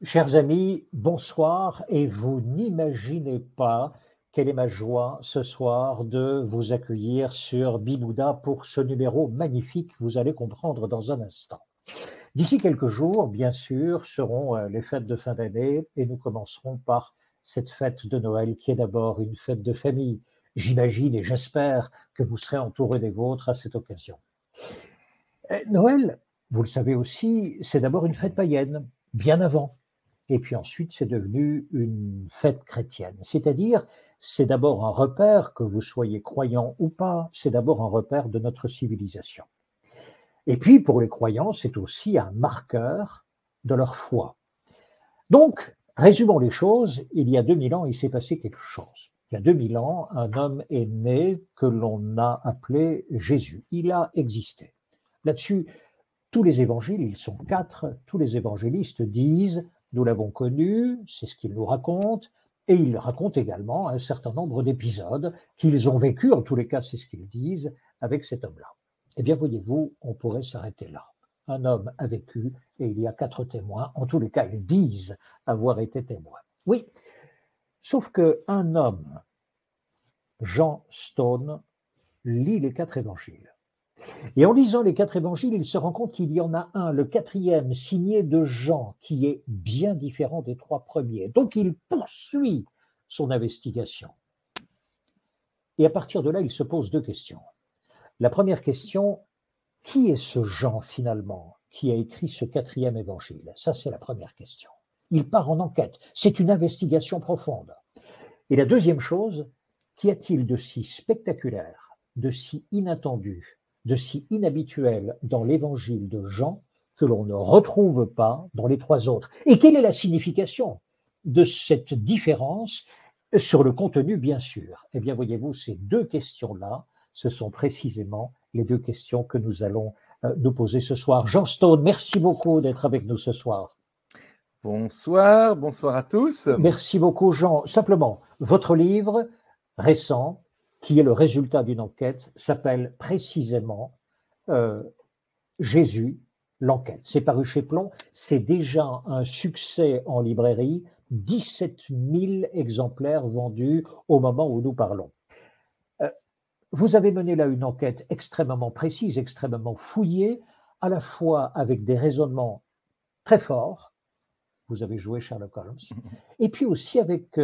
Chers amis, bonsoir et vous n'imaginez pas quelle est ma joie ce soir de vous accueillir sur Bimouda pour ce numéro magnifique, vous allez comprendre dans un instant. D'ici quelques jours, bien sûr, seront les fêtes de fin d'année et nous commencerons par cette fête de Noël qui est d'abord une fête de famille. J'imagine et j'espère que vous serez entourés des vôtres à cette occasion. Noël, vous le savez aussi, c'est d'abord une fête païenne, bien avant. Et puis ensuite, c'est devenu une fête chrétienne. C'est-à-dire, c'est d'abord un repère, que vous soyez croyant ou pas, c'est d'abord un repère de notre civilisation. Et puis, pour les croyants, c'est aussi un marqueur de leur foi. Donc, résumons les choses, il y a 2000 ans, il s'est passé quelque chose. Il y a 2000 ans, un homme est né que l'on a appelé Jésus. Il a existé. Là-dessus, tous les évangiles, ils sont 4, tous les évangélistes disent « nous l'avons connu », c'est ce qu'ils nous racontent, et ils racontent également un certain nombre d'épisodes qu'ils ont vécus, en tous les cas c'est ce qu'ils disent, avec cet homme-là. Eh bien voyez-vous, on pourrait s'arrêter là. Un homme a vécu et il y a 4 témoins, en tous les cas ils disent avoir été témoins. Oui, sauf qu'un homme, Jean Stone, lit les 4 évangiles. Et en lisant les 4 évangiles, il se rend compte qu'il y en a un, le 4e, signé de Jean, qui est bien différent des 3 premiers. Donc il poursuit son investigation. Et à partir de là, il se pose 2 questions. La première question, qui est ce Jean finalement qui a écrit ce 4e évangile? Ça, c'est la première question. Il part en enquête. C'est une investigation profonde. Et la deuxième chose, qu'y a-t-il de si spectaculaire, de si inattendu, de si inhabituel dans l'évangile de Jean que l'on ne retrouve pas dans les 3 autres? Et quelle est la signification de cette différence sur le contenu, bien sûr? Eh bien, voyez-vous, ces 2 questions-là, ce sont précisément les 2 questions que nous allons nous poser ce soir. Jean Stone, merci beaucoup d'être avec nous ce soir. Bonsoir, bonsoir à tous. Merci beaucoup, Jean. Simplement, votre livre récent, qui est le résultat d'une enquête, s'appelle précisément Jésus, l'enquête. C'est paru chez Plon, c'est déjà un succès en librairie, 17 000 exemplaires vendus au moment où nous parlons. Vous avez mené là une enquête extrêmement précise, extrêmement fouillée, à la fois avec des raisonnements très forts, vous avez joué Sherlock Holmes, et puis aussi avec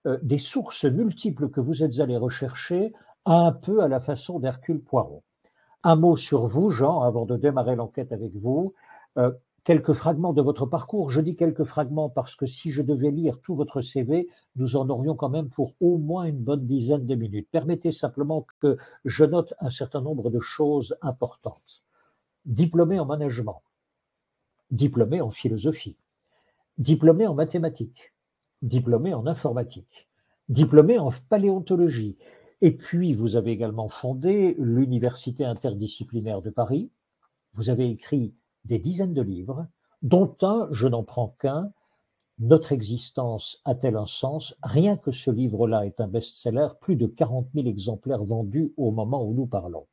des sources multiples que vous êtes allés rechercher, un peu à la façon d'Hercule Poirot. Un mot sur vous, Jean, avant de démarrer l'enquête avec vous. Quelques fragments de votre parcours. Je dis quelques fragments parce que si je devais lire tout votre CV, nous en aurions quand même pour au moins une bonne dizaine de minutes. Permettez simplement que je note un certain nombre de choses importantes. Diplômé en management, diplômé en philosophie, diplômé en mathématiques, diplômé en informatique, diplômé en paléontologie. Et puis, vous avez également fondé l'Université interdisciplinaire de Paris. Vous avez écrit des dizaines de livres, dont un, je n'en prends qu'un, Notre existence a-t-elle un sens? Rien que ce livre-là est un best-seller, plus de 40 000 exemplaires vendus au moment où nous parlons.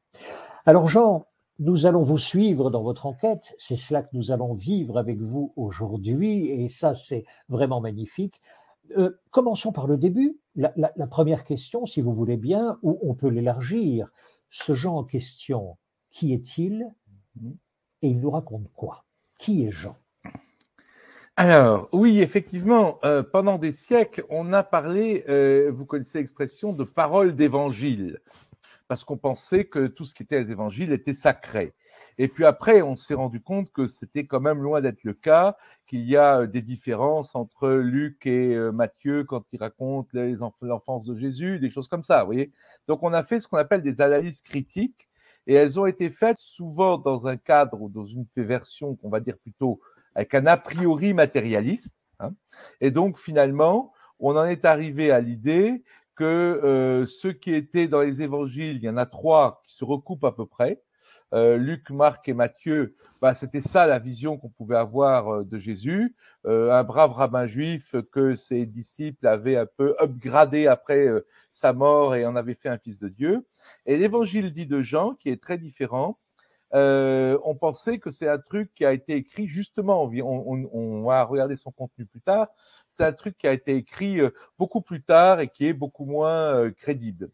Alors Jean, nous allons vous suivre dans votre enquête, c'est cela que nous allons vivre avec vous aujourd'hui, et ça c'est vraiment magnifique. Commençons par le début, la première question, si vous voulez bien, où on peut l'élargir. Ce Jean en question, qui est-il? Et il nous raconte quoi? Qui est Jean? Alors, oui, effectivement, pendant des siècles, on a parlé, vous connaissez l'expression de parole d'évangile, parce qu'on pensait que tout ce qui était les évangiles était sacré. Et puis après, on s'est rendu compte que c'était quand même loin d'être le cas, qu'il y a des différences entre Luc et Matthieu quand ils racontent l'enfance de Jésus, des choses comme ça, vous voyez. Donc, on a fait ce qu'on appelle des analyses critiques, et elles ont été faites souvent dans un cadre ou dans une version qu'on va dire plutôt avec un a priori matérialiste. Hein. Et donc, finalement, on en est arrivé à l'idée que ceux qui étaient dans les évangiles, il y en a 3 qui se recoupent à peu près. Luc, Marc et Matthieu, c'était ça la vision qu'on pouvait avoir de Jésus. Un brave rabbin juif que ses disciples avaient un peu upgradé après sa mort et en avaient fait un fils de Dieu. Et l'évangile dit de Jean, qui est très différent, on pensait que c'est un truc qui a été écrit justement, on va regarder son contenu plus tard, c'est un truc qui a été écrit beaucoup plus tard et qui est beaucoup moins crédible.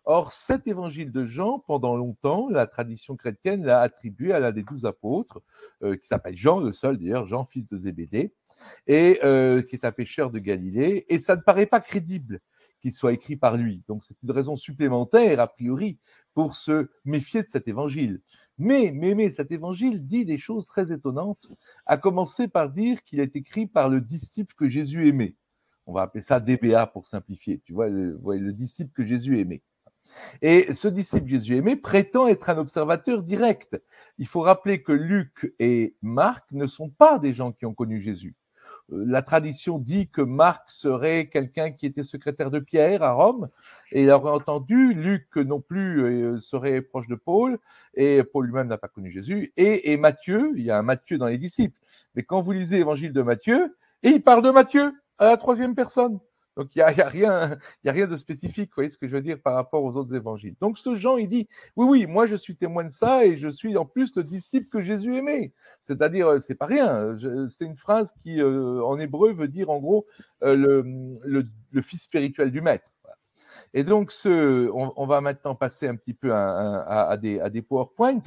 Or, cet évangile de Jean, pendant longtemps, la tradition chrétienne l'a attribué à l'un des 12 apôtres, qui s'appelle Jean, le seul d'ailleurs, Jean, fils de Zébédée, et qui est un pêcheur de Galilée, et ça ne paraît pas crédible qu'il soit écrit par lui. Donc c'est une raison supplémentaire, a priori, pour se méfier de cet évangile. Mais cet évangile dit des choses très étonnantes, à commencer par dire qu'il est écrit par le disciple que Jésus aimait. On va appeler ça DBA pour simplifier, tu vois, le disciple que Jésus aimait. Et ce disciple Jésus aimé prétend être un observateur direct. Il faut rappeler que Luc et Marc ne sont pas des gens qui ont connu Jésus. La tradition dit que Marc serait quelqu'un qui était secrétaire de Pierre à Rome, et il aurait entendu, Luc non plus serait proche de Paul, et Paul lui-même n'a pas connu Jésus, et Matthieu, il y a un Matthieu dans les disciples, mais quand vous lisez l'évangile de Matthieu, et il parle de Matthieu à la troisième personne. Donc, il y a rien de spécifique, vous voyez ce que je veux dire, par rapport aux autres évangiles. Donc, ce Jean, il dit, oui, moi, je suis témoin de ça et je suis en plus le disciple que Jésus aimait. C'est-à-dire, c'est pas rien. C'est une phrase qui, en hébreu, veut dire, en gros, le fils spirituel du maître. Et donc, on va maintenant passer un petit peu à des PowerPoint,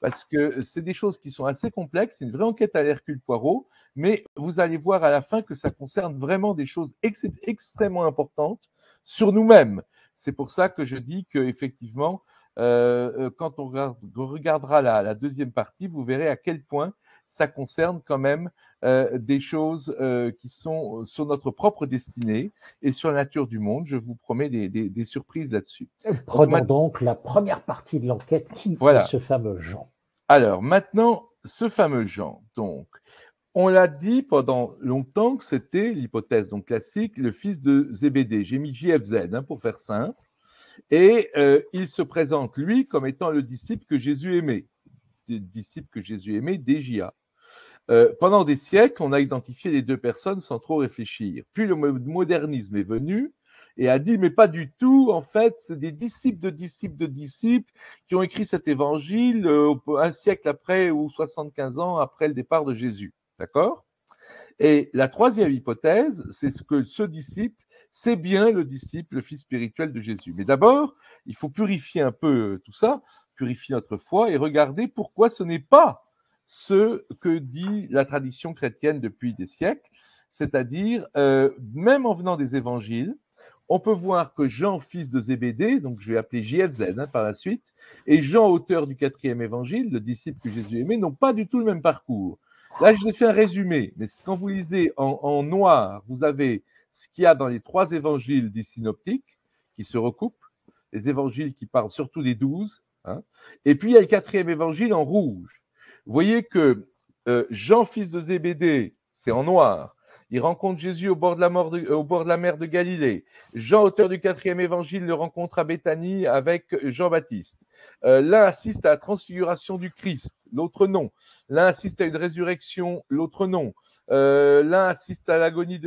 parce que c'est des choses qui sont assez complexes, c'est une vraie enquête à l'Hercule Poirot, mais vous allez voir à la fin que ça concerne vraiment des choses extrêmement importantes sur nous-mêmes. C'est pour ça que je dis qu'effectivement, quand on regardera la deuxième partie, vous verrez à quel point ça concerne quand même des choses qui sont sur notre propre destinée et sur la nature du monde. Je vous promets des surprises là-dessus. Prenons donc la première partie de l'enquête. Qui voilà. est ce fameux Jean? Alors maintenant, ce fameux Jean, donc, on l'a dit pendant longtemps que c'était l'hypothèse donc classique, le fils de Zébédée. J'ai mis JFZ pour faire simple. Et il se présente, lui, comme étant le disciple que Jésus aimait. Disciple que Jésus aimait, DJA. Pendant des siècles, on a identifié les deux personnes sans trop réfléchir. Puis le modernisme est venu et a dit, mais pas du tout, en fait, c'est des disciples de disciples de disciples qui ont écrit cet évangile un siècle après ou 75 ans après le départ de Jésus. D'accord ? Et la troisième hypothèse, c'est que ce disciple, c'est bien le disciple, le fils spirituel de Jésus. Mais d'abord, il faut purifier un peu tout ça, purifier notre foi et regarder pourquoi ce n'est pas ce que dit la tradition chrétienne depuis des siècles, c'est-à-dire, même en venant des évangiles, on peut voir que Jean, fils de Zébédée, donc je vais appeler JFZ par la suite, et Jean, auteur du 4e évangile, le disciple que Jésus aimait, n'ont pas du tout le même parcours. Là, je vous ai fait un résumé, mais quand vous lisez en noir, vous avez ce qu'il y a dans les 3 évangiles des synoptiques qui se recoupent, les évangiles qui parlent surtout des 12, et puis il y a le 4e évangile en rouge. Vous voyez que Jean, fils de Zébédée, c'est en noir. Il rencontre Jésus au bord de la mer de Galilée. Jean, auteur du 4e évangile, le rencontre à Béthanie avec Jean-Baptiste. L'un assiste à la transfiguration du Christ, l'autre non. L'un assiste à une résurrection, l'autre non. L'un assiste à l'agonie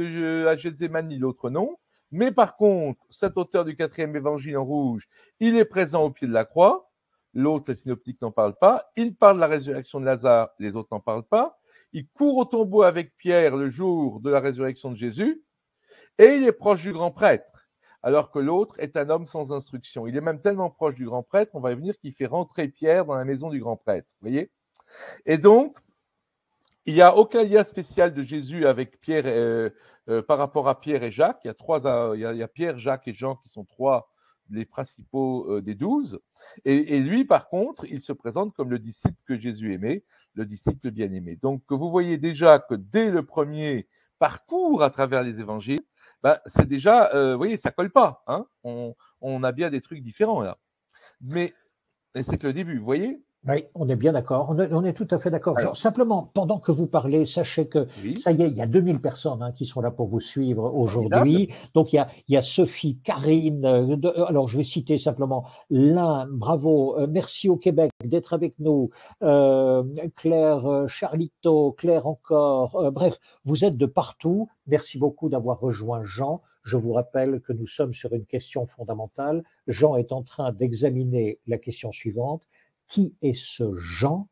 à Gethsémani, l'autre non. Mais par contre, cet auteur du 4e évangile en rouge, il est présent au pied de la croix. L'autre, les synoptiques n'en parlent pas. Il parle de la résurrection de Lazare, les autres n'en parlent pas. Il court au tombeau avec Pierre le jour de la résurrection de Jésus, et il est proche du grand prêtre, alors que l'autre est un homme sans instruction. Il est même tellement proche du grand prêtre, on va y venir, qu'il fait rentrer Pierre dans la maison du grand prêtre. Vous voyez ? Et donc, il n'y a aucun lien spécial de Jésus avec Pierre par rapport à Pierre et Jacques. Il y a Pierre, Jacques et Jean qui sont 3 les principaux des 12. Et lui, par contre, il se présente comme le disciple que Jésus aimait, le disciple bien-aimé. Donc, vous voyez déjà que dès le premier parcours à travers les évangiles, c'est déjà, vous voyez, ça colle pas. On a bien des trucs différents là. Mais c'est que le début, vous voyez ? Oui, on est bien d'accord, on est tout à fait d'accord. Simplement, pendant que vous parlez, sachez que ça y est, il y a 2000 personnes qui sont là pour vous suivre aujourd'hui. Donc, il y a Sophie, Karine, alors je vais citer simplement l'un, bravo, merci au Québec d'être avec nous, Claire, Charlito, Claire encore, bref, vous êtes de partout. Merci beaucoup d'avoir rejoint Jean. Je vous rappelle que nous sommes sur une question fondamentale. Jean est en train d'examiner la question suivante. qui est ce Jean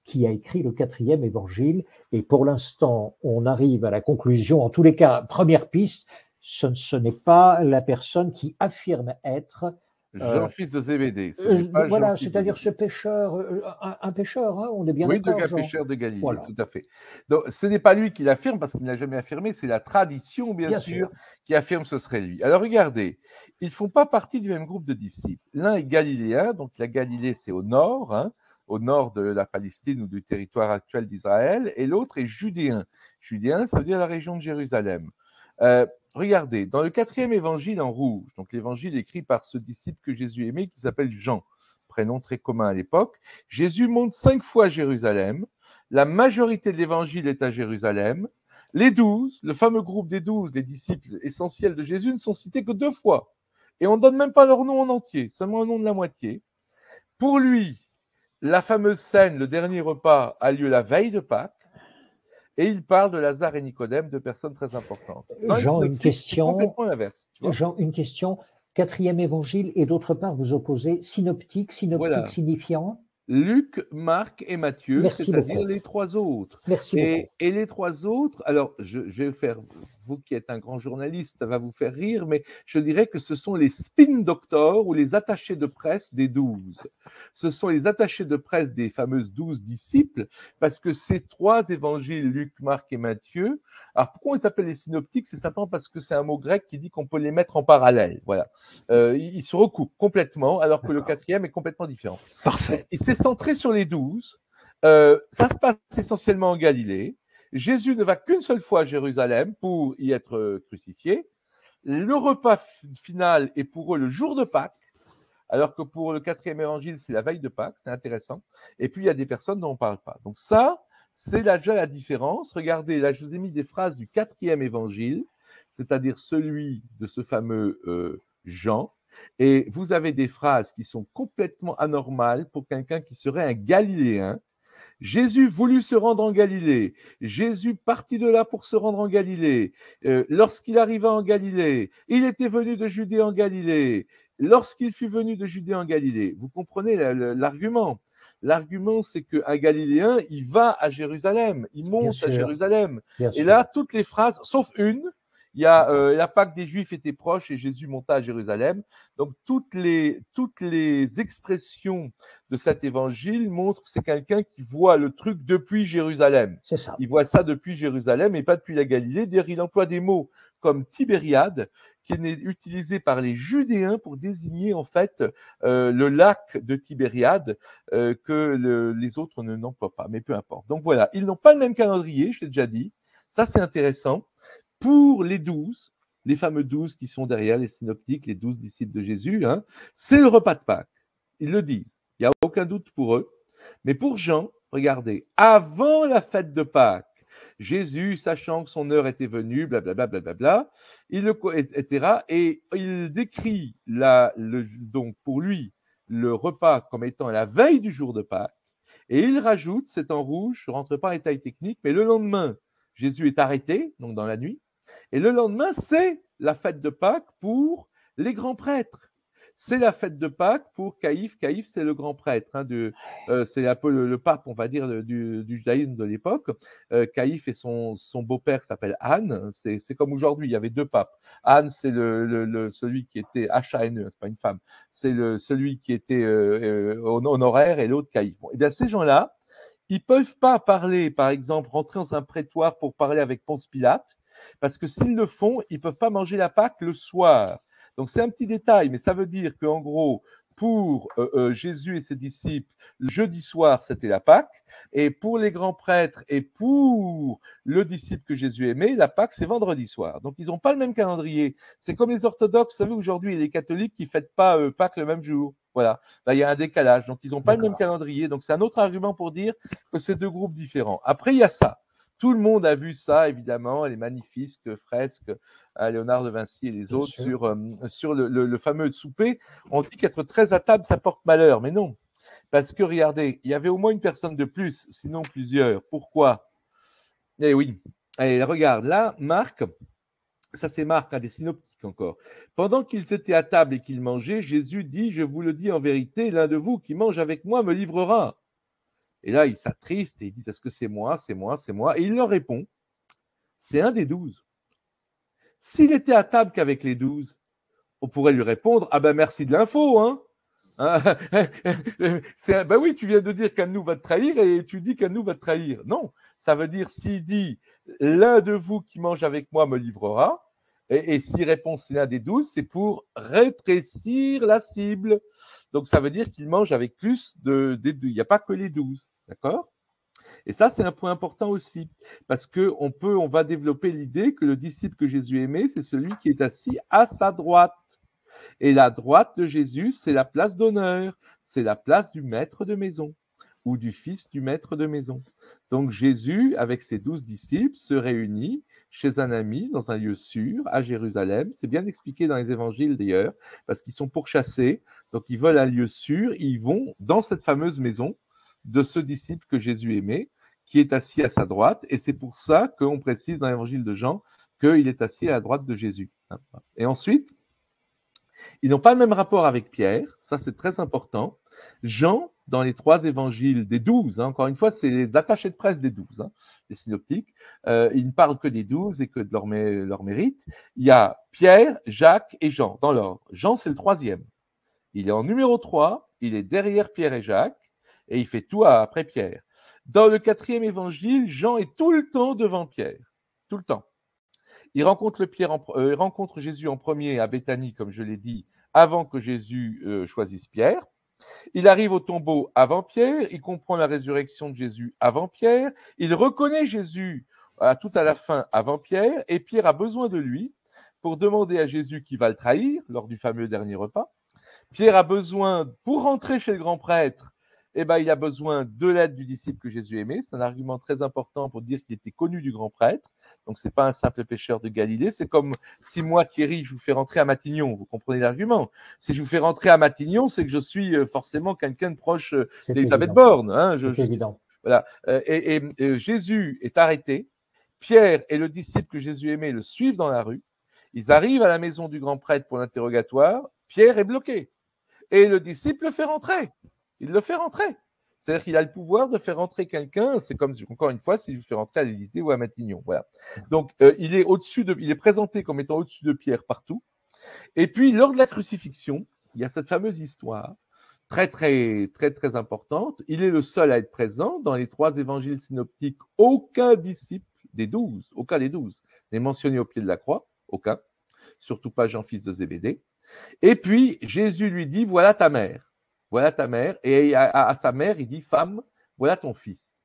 qui a écrit le 4e évangile? Et pour l'instant, on arrive à la conclusion, en tous les cas, première piste, ce n'est pas la personne qui affirme être Jean, fils de Zébédée, ce n'est pas Jean, voilà, fils de c'est-à-dire ce Zébédée. pécheur, un pécheur, hein, on est bien Oui, deux d'accord, gars Jean? pêcheurs de Galilée, Voilà, tout à fait. Donc, ce n'est pas lui qui l'affirme, parce qu'il n'a jamais affirmé, c'est la tradition, bien bien sûr, sûr. qui affirme que ce serait lui. Alors, regardez, ils ne font pas partie du même groupe de disciples. L'un est galiléen, donc la Galilée, c'est au nord, hein, au nord de la Palestine ou du territoire actuel d'Israël, et l'autre est judéen. Judéen, ça veut dire la région de Jérusalem. Regardez, dans le 4e évangile en rouge, donc l'évangile écrit par ce disciple que Jésus aimait, qui s'appelle Jean, prénom très commun à l'époque, Jésus monte 5 fois à Jérusalem. La majorité de l'évangile est à Jérusalem. Les 12, le fameux groupe des 12, les disciples essentiels de Jésus, ne sont cités que 2 fois. Et on ne donne même pas leur nom en entier, seulement le nom de la moitié. Pour lui, la fameuse scène, le dernier repas, a lieu la veille de Pâques. Et il parle de Lazare et Nicodème, 2 personnes très importantes. Dans les Jean, une synoptiques, c'est question. complètement l'inverse. Tu vois, Jean, une question. 4e évangile, et d'autre part, vous opposez synoptique, synoptique voilà. signifiant? Luc, Marc et Matthieu, Merci c'est-à-dire beaucoup. les 3 autres. Merci beaucoup. Et les 3 autres, alors je vais faire, vous qui êtes un grand journaliste, ça va vous faire rire, mais je dirais que ce sont les spin doctors ou les attachés de presse des 12. Ce sont les attachés de presse des fameuses 12 disciples, parce que ces 3 évangiles, Luc, Marc et Matthieu, alors pourquoi on les appelle les synoptiques? C'est simplement parce que c'est un mot grec qui dit qu'on peut les mettre en parallèle. Voilà. Ils se recoupent complètement, alors que le 4e est complètement différent. Parfait. Il s'est centré sur les 12. Ça se passe essentiellement en Galilée. Jésus ne va qu'une seule fois à Jérusalem pour y être crucifié. Le repas final est pour eux le jour de Pâques, alors que pour le 4e évangile, c'est la veille de Pâques. C'est intéressant. Et puis, il y a des personnes dont on ne parle pas. Donc ça, c'est là déjà la différence. Regardez, là, je vous ai mis des phrases du 4e évangile, c'est-à-dire celui de ce fameux Jean. Et vous avez des phrases qui sont complètement anormales pour quelqu'un qui serait un Galiléen. Jésus voulut se rendre en Galilée. Jésus partit de là pour se rendre en Galilée. Lorsqu'il arriva en Galilée, il était venu de Judée en Galilée. Lorsqu'il fut venu de Judée en Galilée, vous comprenez l'argument. L'argument, c'est qu'un Galiléen, il va à Jérusalem, il Bien monte à sûr, Jérusalem. bien Et sûr. là, toutes les phrases, sauf une, il y a la Pâque des Juifs était proche et Jésus monta à Jérusalem. Donc toutes les expressions de cet évangile montrent que c'est quelqu'un qui voit le truc depuis Jérusalem. C'est ça. Il voit ça depuis Jérusalem et pas depuis la Galilée. D'ailleurs, il emploie des mots comme Tibériade, qui est utilisé par les Judéens pour désigner en fait le lac de Tibériade que les autres n'emploient pas. Mais peu importe. Donc voilà, ils n'ont pas le même calendrier, je l'ai déjà dit. Ça, c'est intéressant. Pour les 12, les fameux 12 qui sont derrière les synoptiques, les 12 disciples de Jésus, hein, c'est le repas de Pâques. Ils le disent. Il n'y a aucun doute pour eux. Mais pour Jean, regardez, avant la fête de Pâques, Jésus, sachant que son heure était venue, blablabla, blablabla, etc. Et il décrit donc pour lui le repas comme étant la veille du jour de Pâques. Et il rajoute, c'est en rouge, je ne rentre pas en détail technique, mais le lendemain, Jésus est arrêté, donc dans la nuit. Et le lendemain, c'est la fête de Pâques pour les grands prêtres. C'est la fête de Pâques pour Caïphe. Caïphe, c'est le grand prêtre. Hein, c'est un peu le pape, on va dire, du judaïsme de l'époque. Caïphe et son beau-père qui s'appelle Anne. C'est comme aujourd'hui, il y avait 2 papes. Anne, c'est celui qui était H-A-N-E, c'est pas une femme. C'est celui qui était honoraire et l'autre Caïphe. Bon, et bien ces gens-là, ils ne peuvent pas parler, par exemple, rentrer dans un prétoire pour parler avec Ponce Pilate, parce que s'ils le font, ils ne peuvent pas manger la Pâque le soir. Donc c'est un petit détail, mais ça veut dire qu'en gros, pour Jésus et ses disciples, le jeudi soir, c'était la Pâque, et pour les grands prêtres et pour le disciple que Jésus aimait, la Pâque, c'est vendredi soir. Donc ils n'ont pas le même calendrier. C'est comme les orthodoxes, vous savez, aujourd'hui, et les catholiques qui ne fêtent pas Pâques le même jour. Voilà, là, il y a un décalage. Donc, ils n'ont pas le même calendrier. Donc, c'est un autre argument pour dire que c'est 2 groupes différents. Après, il y a ça. Tout le monde a vu ça, évidemment, les magnifiques fresques à Léonard de Vinci et les Bien autres sûr. sur le fameux souper. On dit qu'être très à table, ça porte malheur. Mais non. Parce que, regardez, il y avait au moins une personne de plus, sinon plusieurs. Pourquoi? Eh oui. Et regarde, là, Marc, Ça, c'est Marc, un des synoptiques encore. Pendant qu'ils étaient à table et qu'ils mangeaient, Jésus dit, je vous le dis en vérité, l'un de vous qui mange avec moi me livrera. Et là, ils s'attristent et ils disent, est-ce que c'est moi, c'est moi, c'est moi? Et il leur répond, c'est un des 12. S'il était à table qu'avec les 12, on pourrait lui répondre, ah ben merci de l'info, hein. Ben oui, tu viens de dire qu'un de nous va te trahir et tu dis qu'un de nous va te trahir. Non, ça veut dire s'il dit l'un de vous qui mange avec moi me livrera, et s'il répond c'est l'un des 12, c'est pour rétrécir la cible. Donc ça veut dire qu'il mange avec plus des 12. Il n'y a pas que les 12, d'accord? Et ça, c'est un point important aussi, parce on va développer l'idée que le disciple que Jésus aimait, c'est celui qui est assis à sa droite. Et la droite de Jésus, c'est la place d'honneur, c'est la place du maître de maison ou du fils du maître de maison. Donc Jésus, avec ses 12 disciples, se réunit chez un ami dans un lieu sûr à Jérusalem. C'est bien expliqué dans les évangiles d'ailleurs, parce qu'ils sont pourchassés, donc ils veulent un lieu sûr, ils vont dans cette fameuse maison de ce disciple que Jésus aimait, qui est assis à sa droite, et c'est pour ça qu'on précise dans l'évangile de Jean qu'il est assis à la droite de Jésus. Et ensuite, ils n'ont pas le même rapport avec Pierre, ça c'est très important. Jean, dans les 3 évangiles des 12, encore une fois, c'est les attachés de presse des 12, les synoptiques, ils ne parlent que des 12 et que de leur mérite. Il y a Pierre, Jacques et Jean, dans l'ordre. Jean, c'est le 3e. Il est en numéro 3, il est derrière Pierre et Jacques, et il fait tout après Pierre. Dans le 4e évangile, Jean est tout le temps devant Pierre, tout le temps. Il rencontre Jésus en premier à Béthanie, comme je l'ai dit, avant que Jésus choisisse Pierre. Il arrive au tombeau avant Pierre, il comprend la résurrection de Jésus avant Pierre, il reconnaît Jésus tout à la fin avant Pierre, et Pierre a besoin de lui pour demander à Jésus qui va le trahir lors du fameux dernier repas. Pierre a besoin, pour rentrer chez le grand prêtre, il a besoin de l'aide du disciple que Jésus aimait. C'est un argument très important pour dire qu'il était connu du grand prêtre. Donc, ce n'est pas un simple pêcheur de Galilée. C'est comme si moi, Thierry, je vous fais rentrer à Matignon. Vous comprenez l'argument? Si je vous fais rentrer à Matignon, c'est que je suis forcément quelqu'un de proche d'Elisabeth Borne. C'est évident. Voilà. Jésus est arrêté. Pierre et le disciple que Jésus aimait le suivent dans la rue. Ils arrivent à la maison du grand prêtre pour l'interrogatoire. Pierre est bloqué. Et le disciple le fait rentrer. Il le fait rentrer. C'est-à-dire qu'il a le pouvoir de faire rentrer quelqu'un. C'est comme, encore une fois, s'il le fait rentrer à l'Élysée ou à Matignon. Voilà. Donc, il est présenté comme étant au-dessus de Pierre partout. Et puis, lors de la crucifixion, il y a cette fameuse histoire très, très, très, très importante. Il est le seul à être présent. Dans les 3 évangiles synoptiques, aucun disciple des 12, aucun des 12 n'est mentionné au pied de la croix. Aucun. Surtout pas Jean, fils de Zébédée. Et puis, Jésus lui dit, voilà ta mère. Voilà ta mère. Et à sa mère, il dit, femme, voilà ton fils.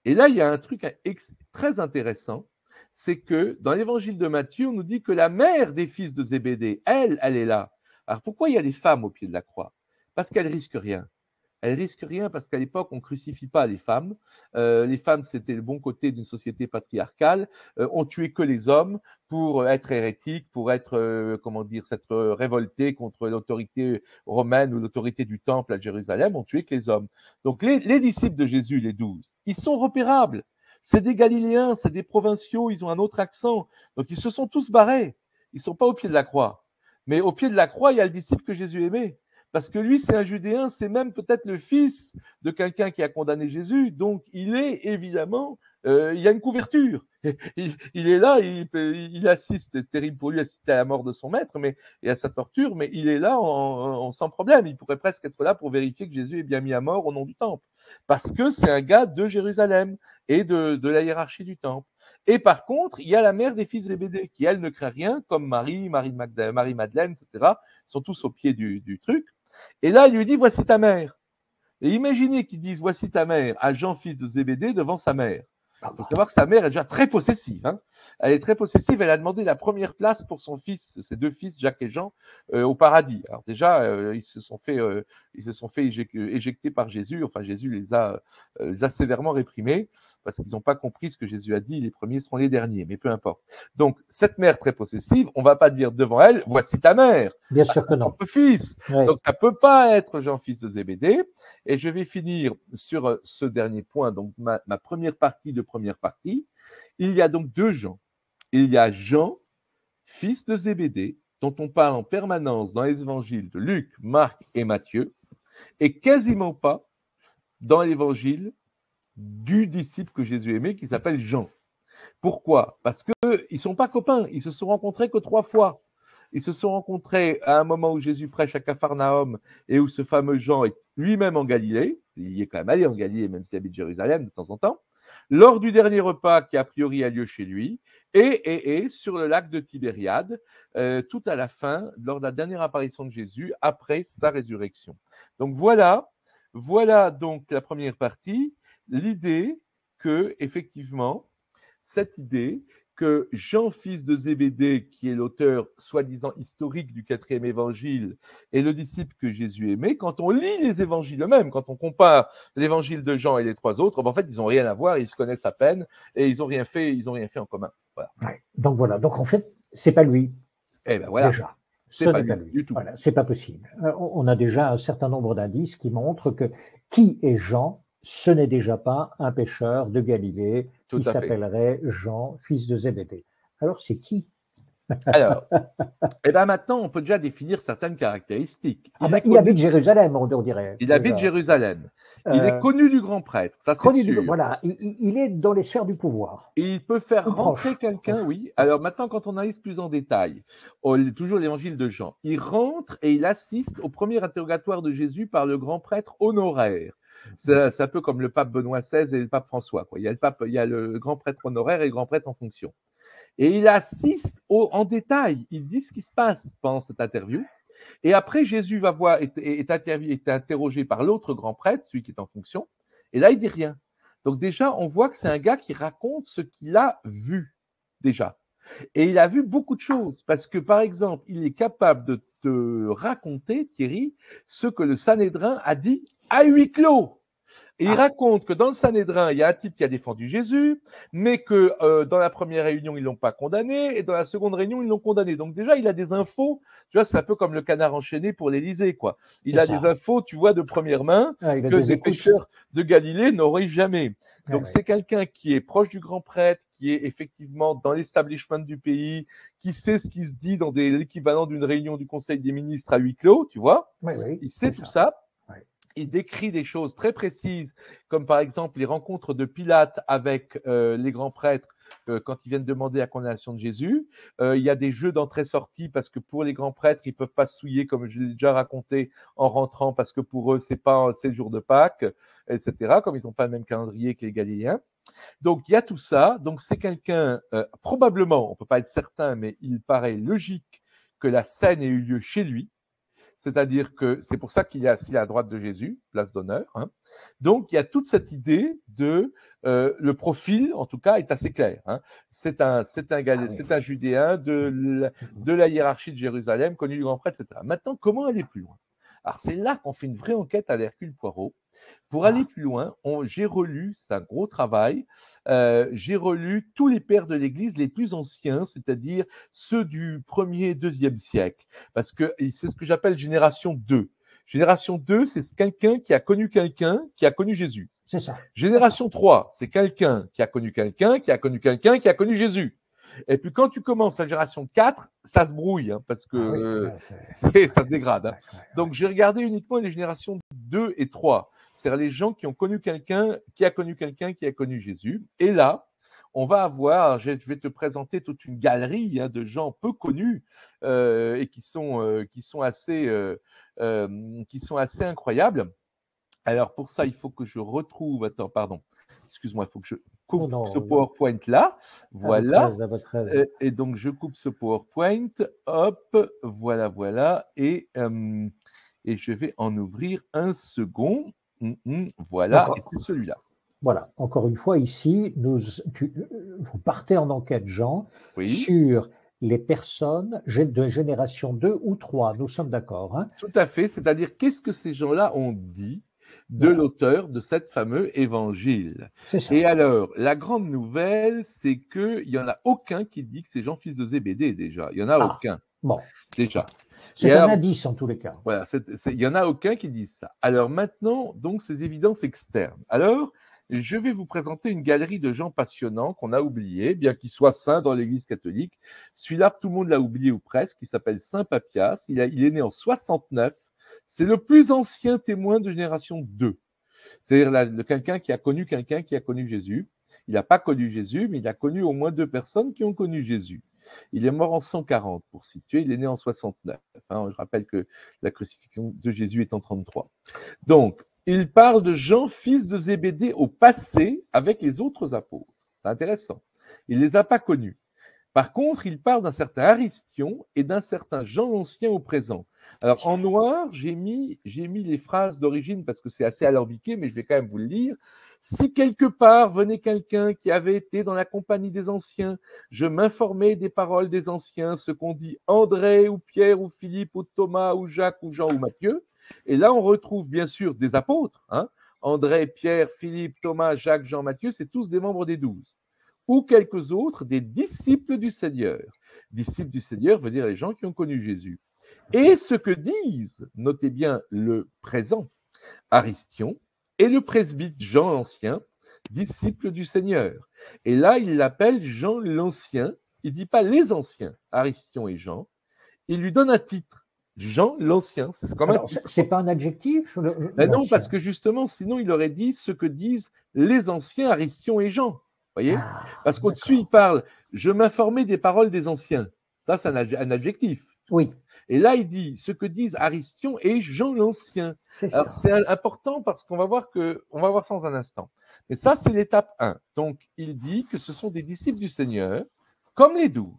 Et là, il y a un truc très intéressant, c'est que dans l'évangile de Matthieu, on nous dit que la mère des fils de Zébédée, elle est là. Alors pourquoi il y a des femmes au pied de la croix? Parce qu'elles risquent rien. Elles risquent rien parce qu'à l'époque, on ne crucifie pas les femmes. Les femmes, c'était le bon côté d'une société patriarcale. On tuait que les hommes pour être hérétiques, pour être, s'être révoltés contre l'autorité romaine ou l'autorité du temple à Jérusalem. On tuait que les hommes. Donc, les disciples de Jésus, les 12, ils sont repérables. C'est des Galiléens, c'est des provinciaux, ils ont un autre accent. Donc, ils se sont tous barrés. Ils ne sont pas au pied de la croix. Mais au pied de la croix, il y a le disciple que Jésus aimait. Parce que lui, c'est un Judéen, c'est même peut-être le fils de quelqu'un qui a condamné Jésus. Donc, il est évidemment, il y a une couverture. Il est là, il assiste, c'est terrible pour lui assister à la mort de son maître et à sa torture, mais il est là sans problème. Il pourrait presque être là pour vérifier que Jésus est bien mis à mort au nom du temple. Parce que c'est un gars de Jérusalem et de la hiérarchie du temple. Et par contre, il y a la mère des fils Zébédée qui, elle, ne craint rien, comme Marie-Madeleine, etc. Ils sont tous au pied du truc. Et là, il lui dit, voici ta mère. Et imaginez qu'ils disent, voici ta mère à Jean, fils de Zébédée, devant sa mère. Il faut savoir que sa mère est déjà très possessive. Elle est très possessive. Elle a demandé la première place pour son fils, ses 2 fils, Jacques et Jean, au paradis. Alors déjà, ils se sont fait éjecter par Jésus. Enfin, Jésus les a sévèrement réprimés parce qu'ils n'ont pas compris ce que Jésus a dit. Les premiers seront les derniers, mais peu importe. Donc, cette mère très possessive, on ne va pas dire devant elle, voici ta mère. Bien sûr que non. Ton fils. Oui. Donc, ça ne peut pas être Jean, fils de Zébédée. Et je vais finir sur ce dernier point, donc ma première partie. Il y a donc 2 Jean. il y a Jean, fils de Zébédée, dont on parle en permanence dans les évangiles de Luc, Marc et Matthieu, et quasiment pas dans l'évangile du disciple que Jésus aimait, qui s'appelle Jean. Pourquoi? Parce qu'ils ne sont pas copains, ils se sont rencontrés que 3 fois. Ils se sont rencontrés à un moment où Jésus prêche à Capharnaüm et où ce fameux Jean est lui-même en Galilée. Il y est quand même allé en Galilée, même s'il habite Jérusalem de temps en temps. Lors du dernier repas qui a priori a lieu chez lui, et sur le lac de Tibériade, tout à la fin, lors de la dernière apparition de Jésus, après sa résurrection. Donc voilà donc la première partie, l'idée que, effectivement, cette idée que Jean, fils de Zébédée, qui est l'auteur soi-disant historique du 4e évangile, est le disciple que Jésus aimait. Quand on lit les évangiles eux-mêmes, quand on compare l'évangile de Jean et les 3 autres, en fait, ils n'ont rien à voir, ils se connaissent à peine et ils n'ont rien fait en commun. Voilà. Ouais. Donc en fait, c'est pas lui. Eh ben voilà. Déjà, ce n'est pas lui. Du tout. Voilà, c'est pas possible. On a déjà un certain nombre d'indices qui montrent que qui est Jean, ce n'est déjà pas un pêcheur de Galilée qui s'appellerait Jean, fils de Zébédée. Alors c'est qui? Alors, maintenant, on peut déjà définir certaines caractéristiques. Il habite Jérusalem, on dirait. Il habite Jérusalem. Il est connu du grand prêtre, ça c'est sûr. Voilà, il est dans les sphères du pouvoir. Et il peut faire rentrer quelqu'un, oui. Alors maintenant, quand on analyse plus en détail, toujours l'évangile de Jean, il rentre et il assiste au premier interrogatoire de Jésus par le grand prêtre honoraire. C'est un peu comme le pape Benoît XVI et le pape François, quoi. Il y a le grand prêtre honoraire et le grand prêtre en fonction. Et il assiste en détail, il dit ce qui se passe pendant cette interview. Et après, Jésus est interrogé par l'autre grand prêtre, celui qui est en fonction, et là, il dit rien. Donc déjà, on voit que c'est un gars qui raconte ce qu'il a vu, déjà. Et il a vu beaucoup de choses, parce que, par exemple, il est capable de te raconter, Thierry, ce que le Sanhédrin a dit à huis clos. Et il raconte que dans le Sanhédrin, il y a un type qui a défendu Jésus, mais que dans la première réunion, ils l'ont pas condamné, et dans la seconde réunion, ils l'ont condamné. Donc déjà, il a des infos, tu vois, c'est un peu comme le canard enchaîné pour l'Élysée, quoi. Il a des infos, tu vois, de première main, que des pêcheurs de Galilée n'auraient jamais. Donc c'est quelqu'un qui est proche du grand prêtre, qui est effectivement dans l'establishment du pays, qui sait ce qui se dit dans l'équivalent d'une réunion du Conseil des ministres à huis clos, tu vois. Il sait tout ça. Il décrit des choses très précises, comme par exemple les rencontres de Pilate avec les grands prêtres quand ils viennent demander la condamnation de Jésus. Il y a des jeux d'entrée-sortie parce que pour les grands prêtres, ils ne peuvent pas se souiller, comme je l'ai déjà raconté, en rentrant, parce que pour eux, c'est le jour de Pâques, etc., comme ils n'ont pas le même calendrier que les Galiléens. Donc, il y a tout ça. Donc, c'est quelqu'un, probablement, on ne peut pas être certain, mais il paraît logique que la scène ait eu lieu chez lui. C'est-à-dire que c'est pour ça qu'il est assis à droite de Jésus, place d'honneur. Hein. Donc, il y a toute cette idée de le profil, en tout cas, est assez clair. Hein. C'est un Judéen de la hiérarchie de Jérusalem, connu du grand prêtre, etc. Maintenant, comment aller plus loin? Alors, c'est là qu'on fait une vraie enquête à l'Hercule Poirot. Pour aller plus loin, j'ai relu, c'est un gros travail, j'ai relu tous les pères de l'Église les plus anciens, c'est-à-dire ceux du 1er et 2e siècle, parce que c'est ce que j'appelle génération 2. Génération 2, c'est quelqu'un qui a connu Jésus. C'est ça. Génération 3, c'est quelqu'un qui a connu quelqu'un, qui a connu quelqu'un, qui a connu Jésus. Et puis quand tu commences la génération 4, ça se brouille, hein, parce que ça se dégrade. Hein. Donc j'ai regardé uniquement les générations 2 et 3. C'est-à-dire les gens qui ont connu quelqu'un, qui a connu quelqu'un, qui a connu Jésus. Et là, on va avoir, je vais te présenter toute une galerie de gens peu connus et qui sont assez incroyables. Alors pour ça, il faut que je retrouve. Attends, pardon. Excuse-moi, il faut que je coupe ce PowerPoint là. Voilà. À votre aise. Et donc je coupe ce PowerPoint. Hop, voilà. Et je vais en ouvrir un second. Voilà, et c'est celui-là. Voilà, encore une fois, ici, vous partez en enquête, Jean, sur les personnes de génération 2 ou 3, nous sommes d'accord. Hein? Tout à fait, c'est-à-dire qu'est-ce que ces gens-là ont dit de l'auteur de cet fameux évangile. Et alors, la grande nouvelle, c'est qu'il n'y en a aucun qui dit que c'est Jean, fils de Zébédée, déjà. Il n'y en a aucun. Bon. Déjà. C'est un indice en tous les cas. Voilà, il n'y en a aucun qui dit ça. Alors maintenant, donc, ces évidences externes. Alors, je vais vous présenter une galerie de gens passionnants qu'on a oubliés, bien qu'ils soient saints dans l'Église catholique. Celui-là, tout le monde l'a oublié ou presque, il s'appelle Saint Papias. Il est né en 69. C'est le plus ancien témoin de génération 2. C'est-à-dire quelqu'un qui a connu Jésus. Il n'a pas connu Jésus, mais il a connu au moins 2 personnes qui ont connu Jésus. Il est mort en 140, pour situer. Il est né en 69. Je rappelle que la crucifixion de Jésus est en 33. Donc, il parle de Jean, fils de Zébédée, au passé avec les autres apôtres. C'est intéressant. Il ne les a pas connus. Par contre, il parle d'un certain Aristion et d'un certain Jean l'Ancien au présent. Alors, en noir, j'ai mis les phrases d'origine parce que c'est assez alambiqué, mais je vais quand même vous le lire. Si quelque part venait quelqu'un qui avait été dans la compagnie des anciens, je m'informais des paroles des anciens, ce qu'on dit André ou Pierre ou Philippe ou Thomas ou Jacques ou Jean ou Matthieu. Et là, on retrouve bien sûr des apôtres. André, Pierre, Philippe, Thomas, Jacques, Jean, Matthieu, c'est tous des membres des 12. Ou quelques autres des disciples du Seigneur. Disciples du Seigneur veut dire les gens qui ont connu Jésus. Et ce que disent, notez bien le présent, Aristion et le presbyte Jean l'Ancien, disciples du Seigneur. Et là, il l'appelle Jean l'Ancien. Il ne dit pas les anciens, Aristion et Jean. Il lui donne un titre, Jean l'Ancien. C'est quand même. C'est pas un adjectif Non, parce que justement, sinon, il aurait dit ce que disent les anciens, Aristion et Jean. Voyez, parce qu'au-dessus, il parle « je m'informais des paroles des anciens ». Ça, c'est un adjectif. Oui. Et là, il dit ce que disent Aristion et Jean l'Ancien. Alors, c'est important parce qu'on va voir ça dans un instant. Mais ça, c'est l'étape 1. Donc, il dit que ce sont des disciples du Seigneur, comme les 12.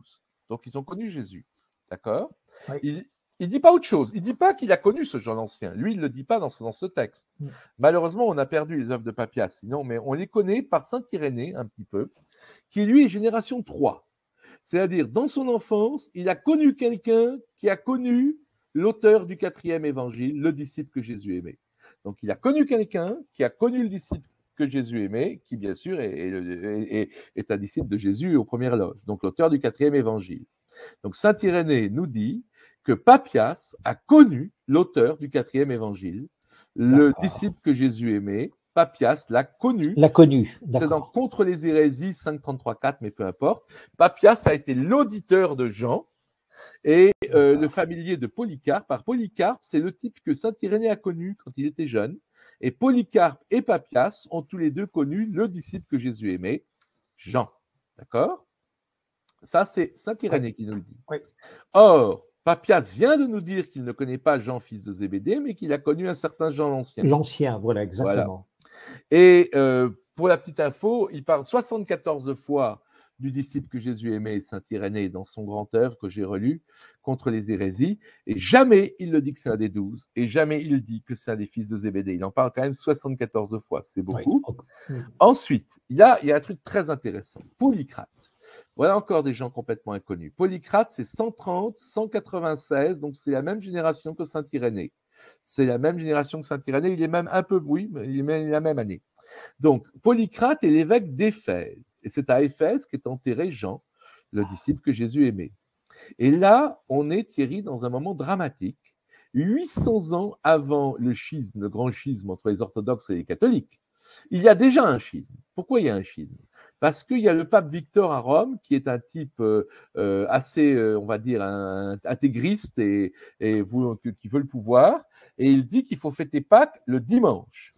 Donc, ils ont connu Jésus. D'accord ? Oui. Il ne dit pas autre chose. Il ne dit pas qu'il a connu ce Jean l'Ancien. Lui, il ne le dit pas dans ce texte. Malheureusement, on a perdu les œuvres de Papias, sinon, mais on les connaît par saint Irénée, un petit peu, qui lui est génération 3. C'est-à-dire, dans son enfance, il a connu quelqu'un qui a connu l'auteur du 4e évangile, le disciple que Jésus aimait. Donc, il a connu quelqu'un qui a connu le disciple que Jésus aimait, qui, bien sûr, est un disciple de Jésus aux premières loges. Donc, l'auteur du 4e évangile. Donc, saint Irénée nous dit que Papias a connu l'auteur du 4e évangile, le disciple que Jésus aimait. Papias l'a connu. C'est dans Contre les hérésies 5.33.4, mais peu importe. Papias a été l'auditeur de Jean et le familier de Polycarpe. Par Polycarpe, c'est le type que saint Irénée a connu quand il était jeune. Et Polycarpe et Papias ont tous les deux connu le disciple que Jésus aimait, Jean. D'accord ? Ça, c'est saint Irénée qui nous le dit. Oui. Or, Papias vient de nous dire qu'il ne connaît pas Jean, fils de Zébédée, mais qu'il a connu un certain Jean l'Ancien. L'Ancien, voilà, exactement. Voilà. Et pour la petite info, il parle 74 fois du disciple que Jésus aimait, saint Irénée, dans son grand œuvre que j'ai relu, Contre les hérésies, et jamais il le dit que c'est un des 12, et jamais il dit que c'est un des fils de Zébédée. Il en parle quand même 74 fois, c'est beaucoup. Oui. Ensuite, il y a un truc très intéressant, Polycrate. Voilà encore des gens complètement inconnus. Polycrate, c'est 130, 196, donc c'est la même génération que saint Irénée. C'est la même génération que saint Irénée, il est même un peu, oui, mais il est la même année. Donc, Polycrate est l'évêque d'Éphèse, et c'est à Éphèse qu'est enterré Jean, le disciple que Jésus aimait. Et là, on est, Thierry, dans un moment dramatique, 800 ans avant le schisme, le grand schisme entre les orthodoxes et les catholiques. Il y a déjà un schisme. Pourquoi il y a un schisme ? Parce qu'il y a le pape Victor à Rome, qui est un type assez, on va dire, intégriste et qui veut le pouvoir, et il dit qu'il faut fêter Pâques le dimanche.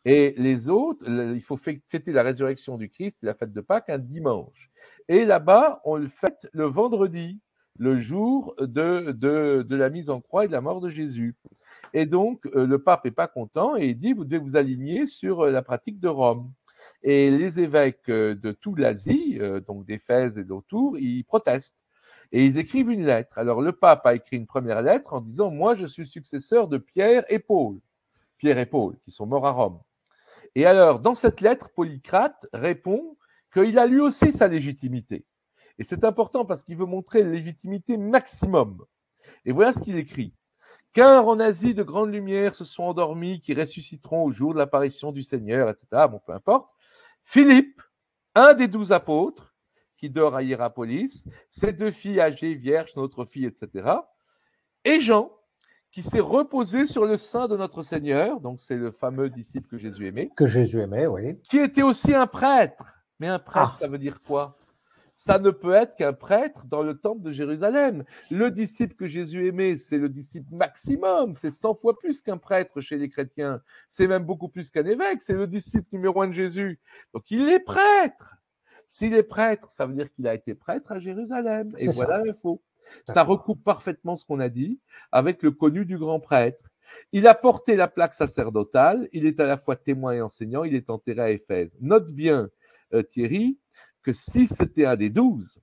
Et les autres, il faut fêter la résurrection du Christ et la fête de Pâques un dimanche. Et là-bas, on le fête le vendredi, le jour de la mise en croix et de la mort de Jésus. Et donc, le pape n'est pas content et il dit, vous devez vous aligner sur la pratique de Rome. Et les évêques de toute l'Asie, donc d'Éphèse et d'autour, ils protestent. Et ils écrivent une lettre. Alors, le pape a écrit une première lettre en disant « Moi, je suis successeur de Pierre et Paul, qui sont morts à Rome. » Et alors, dans cette lettre, Polycrate répond qu'il a lui aussi sa légitimité. Et c'est important parce qu'il veut montrer la légitimité maximum. Et voilà ce qu'il écrit. « Car en Asie, de grandes lumières se sont endormies qui ressusciteront au jour de l'apparition du Seigneur, etc. » Bon, peu importe. Philippe, un des 12 apôtres, qui dort à Hiérapolis, ses 2 filles âgées, vierges, notre fille, etc. Et Jean, qui s'est reposé sur le sein de notre Seigneur, donc c'est le fameux disciple que Jésus aimait. Que Jésus aimait, oui. Qui était aussi un prêtre. Mais un prêtre, Ah. ça veut dire quoi? Ça ne peut être qu'un prêtre dans le temple de Jérusalem. Le disciple que Jésus aimait, c'est le disciple maximum. C'est 100 fois plus qu'un prêtre chez les chrétiens. C'est même beaucoup plus qu'un évêque. C'est le disciple numéro 1 de Jésus. Donc il est prêtre. S'il est prêtre, ça veut dire qu'il a été prêtre à Jérusalem. Et C'est voilà ça. l'info. Ça D'accord. recoupe parfaitement ce qu'on a dit avec le connu du grand prêtre. Il a porté la plaque sacerdotale. Il est à la fois témoin et enseignant. Il est enterré à Éphèse. Note bien, Thierry, que si c'était un des 12,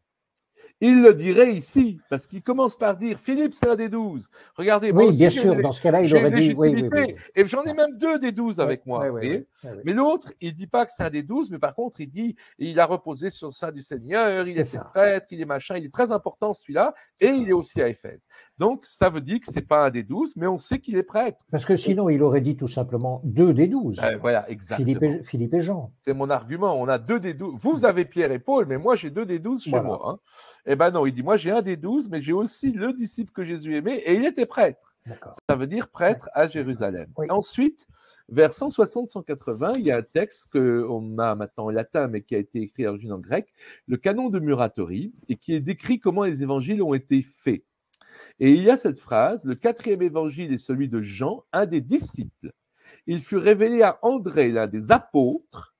il le dirait ici, parce qu'il commence par dire Philippe, c'est un des 12. Regardez, moi Oui, aussi, bien sûr, dans ce cas-là, il j'ai une aurait dit oui, oui, légitimité, oui. et j'en ai même 2 des 12 Oui, avec moi. oui, Vous oui, voyez. oui, oui. Mais l'autre, il ne dit pas que c'est un des 12, mais par contre, il dit il a reposé sur le sein du Seigneur, il C'est était ça. prêtre, il est machin, il est très important celui-là, et il est aussi à Éphèse. Donc, ça veut dire que ce n'est pas un des 12, mais on sait qu'il est prêtre. Parce que sinon, il aurait dit tout simplement 2 des 12. Voilà, exactement. Philippe et Jean. C'est mon argument. On a 2 des 12. Vous avez Pierre et Paul, mais moi, j'ai 2 des 12 chez Voilà. moi. Hein. Eh bien non, il dit, moi, j'ai un des 12, mais j'ai aussi le disciple que Jésus aimait, et il était prêtre. Ça veut dire prêtre à Jérusalem. Oui. Ensuite, vers 160-180, il y a un texte qu'on a maintenant en latin, mais qui a été écrit à l'origine en grec, le canon de Muratori, et qui est décrit comment les évangiles ont été faits. Et il y a cette phrase, le 4e évangile est celui de Jean, un des disciples. Il fut révélé à André, l'un des apôtres,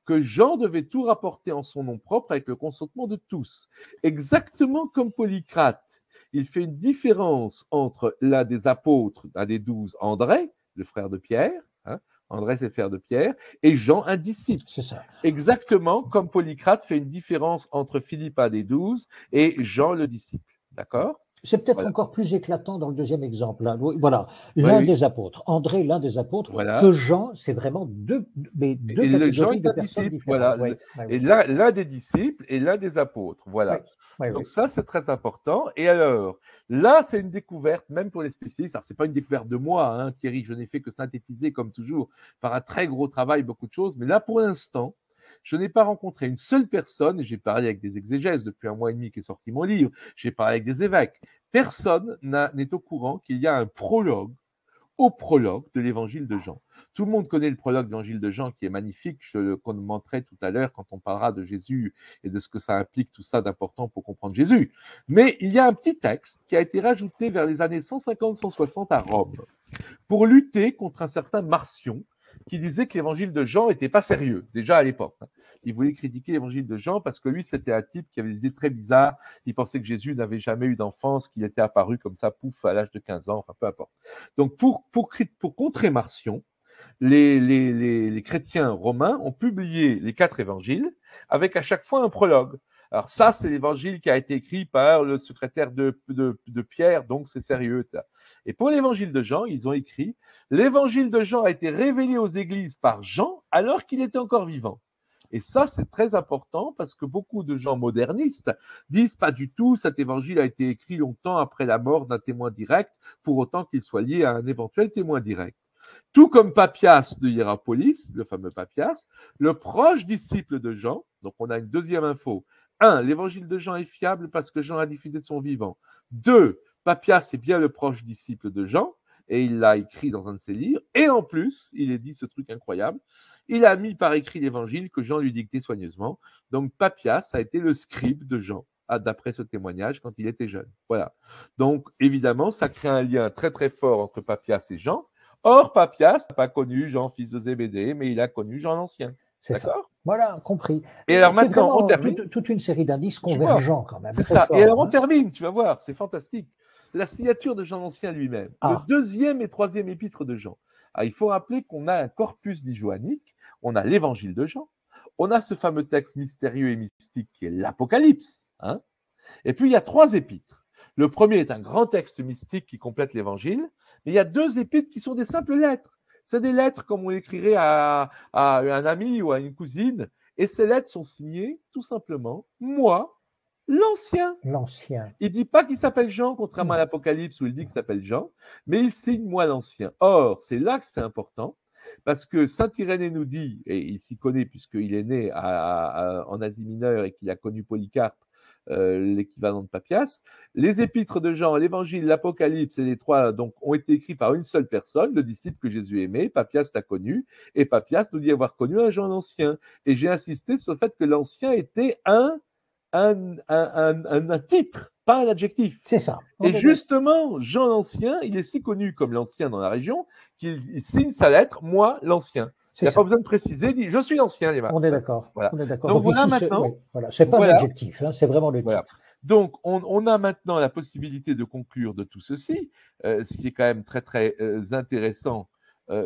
que Jean devait tout rapporter en son nom propre avec le consentement de tous. Exactement comme Polycrate, il fait une différence entre l'un des apôtres, l'un des 12, André, le frère de Pierre, hein, André c'est le frère de Pierre, et Jean, un disciple. C'est ça. Exactement comme Polycrate fait une différence entre Philippe, un des 12, et Jean, le disciple. D'accord ? C'est peut-être Voilà. encore plus éclatant dans le deuxième exemple. Là. Voilà, l'un des apôtres, André, l'un des apôtres, voilà. que Jean, c'est vraiment deux catégories de personnes différentes. Voilà. Oui, et l'un des disciples et l'un des apôtres. Voilà. Donc ça, c'est très important. Et alors, là, c'est une découverte, même pour les spécialistes. Alors, ce n'est pas une découverte de moi, hein, Thierry, je n'ai fait que synthétiser, comme toujours, par un très gros travail, beaucoup de choses. Mais là, pour l'instant, je n'ai pas rencontré une seule personne, et j'ai parlé avec des exégèses depuis 1 mois et demi qu'est sorti mon livre, j'ai parlé avec des évêques, personne n'est au courant qu'il y a un prologue au prologue de l'évangile de Jean. Tout le monde connaît le prologue de l'évangile de Jean qui est magnifique, je le commenterai tout à l'heure quand on parlera de Jésus et de ce que ça implique, tout ça d'important pour comprendre Jésus. Mais il y a un petit texte qui a été rajouté vers les années 150-160 à Rome pour lutter contre un certain Marcion qui disait que l'évangile de Jean n'était pas sérieux, déjà à l'époque. Il voulait critiquer l'évangile de Jean parce que lui, c'était un type qui avait des idées très bizarres. Il pensait que Jésus n'avait jamais eu d'enfance, qu'il était apparu comme ça, pouf, à l'âge de 15 ans, enfin peu importe. Donc, pour contrer Marcion, les chrétiens romains ont publié les 4 évangiles avec à chaque fois un prologue. Alors ça, c'est l'évangile qui a été écrit par le secrétaire de Pierre, donc c'est sérieux. Ça. Et pour l'évangile de Jean, ils ont écrit « L'évangile de Jean a été révélé aux églises par Jean alors qu'il était encore vivant. » Et ça, c'est très important parce que beaucoup de gens modernistes disent pas du tout cet évangile a été écrit longtemps après la mort d'un témoin direct, pour autant qu'il soit lié à un éventuel témoin direct. Tout comme Papias de Hiérapolis, le fameux Papias, le proche disciple de Jean, donc on a une deuxième info. 1. L'évangile de Jean est fiable parce que Jean a diffusé son vivant. 2. Papias est bien le proche disciple de Jean, et il l'a écrit dans un de ses livres. Et en plus, il est dit ce truc incroyable, il a mis par écrit l'évangile que Jean lui dictait soigneusement. Donc Papias a été le scribe de Jean, d'après ce témoignage, quand il était jeune. Voilà. Donc évidemment, ça crée un lien très très fort entre Papias et Jean. Or, Papias n'a pas connu Jean, fils de Zébédée, mais il a connu Jean l'Ancien. C'est ça. Voilà, compris. Et alors maintenant, on termine. Toute une série d'indices convergents quand même. C'est ça. Fort, et alors on termine, tu vas voir, c'est fantastique. La signature de Jean l'Ancien lui-même. Le 2e et 3e épître de Jean. Alors, il faut rappeler qu'on a un corpus dijoanique, on a l'évangile de Jean, on a ce fameux texte mystérieux et mystique qui est l'Apocalypse. Hein, et puis il y a 3 épîtres. Le premier est un grand texte mystique qui complète l'évangile, mais il y a 2 épîtres qui sont des simples lettres. C'est des lettres comme on l'écrirait à un ami ou à une cousine, et ces lettres sont signées tout simplement « Moi, l'Ancien ». L'Ancien. Il ne dit pas qu'il s'appelle Jean, contrairement à l'Apocalypse où il dit qu'il s'appelle Jean, mais il signe « Moi, l'Ancien ». Or, c'est là que c'est important, parce que saint Irénée nous dit, et il s'y connaît puisqu'il est né en Asie mineure et qu'il a connu Polycarpe, l'équivalent de Papias. Les épîtres de Jean, l'Évangile, l'Apocalypse et les trois donc, ont été écrits par une seule personne, le disciple que Jésus aimait. Papias l'a connu, et Papias nous dit avoir connu un Jean l'Ancien. Et j'ai insisté sur le fait que l'Ancien était un titre, pas un adjectif. C'est ça. Et justement, Jean l'Ancien, il est si connu comme l'Ancien dans la région qu'il signe sa lettre, moi l'Ancien. Il n'a pas besoin de préciser, il dit je suis l'Ancien, les marques. On est d'accord. Voilà. On est d'accord. Donc voilà ici, maintenant. C'est pas un adjectif, c'est vraiment le titre. Donc on a maintenant la possibilité de conclure de tout ceci, ce qui est quand même très très intéressant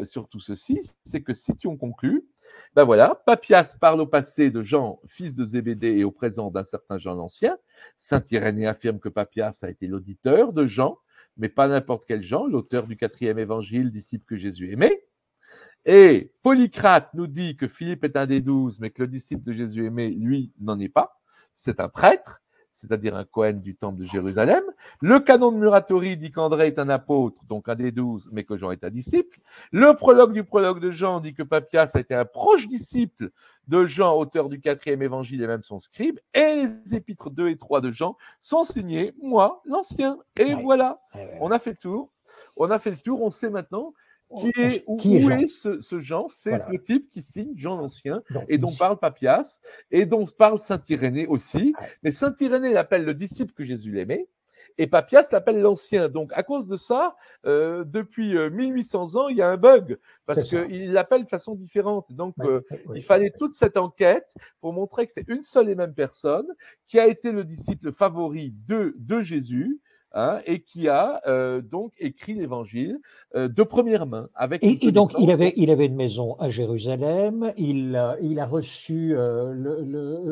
sur tout ceci, c'est que si on conclut, ben voilà, Papias parle au passé de Jean, fils de Zébédée, et au présent d'un certain Jean l'Ancien. Saint Irénée affirme que Papias a été l'auditeur de Jean, mais pas n'importe quel Jean, l'auteur du 4e évangile, disciple que Jésus aimait. Et Polycrate nous dit que Philippe est un des 12, mais que le disciple de Jésus aimé, lui, n'en est pas. C'est un prêtre, c'est-à-dire un Cohen du temple de Jérusalem. Le canon de Muratori dit qu'André est un apôtre, donc un des 12, mais que Jean est un disciple. Le prologue du prologue de Jean dit que Papias a été un proche disciple de Jean, auteur du 4e évangile et même son scribe. Et les épîtres 2 et 3 de Jean sont signés, moi, l'Ancien. Et voilà, on a fait le tour. On a fait le tour, on sait maintenant où est ce Jean. C'est le type qui signe Jean l'Ancien, et dont parle Papias, et dont parle Saint Irénée aussi. Mais Saint Irénée l'appelle le disciple que Jésus l'aimait, et Papias l'appelle l'Ancien. Donc, à cause de ça, depuis 1800 ans, il y a un bug, parce qu'il l'appelle de façon différente. Donc, il fallait toute cette enquête pour montrer que c'est une seule et même personne qui a été le disciple favori de Jésus, et qui a donc écrit l'Évangile de première main. Et donc, il avait une maison à Jérusalem, il a reçu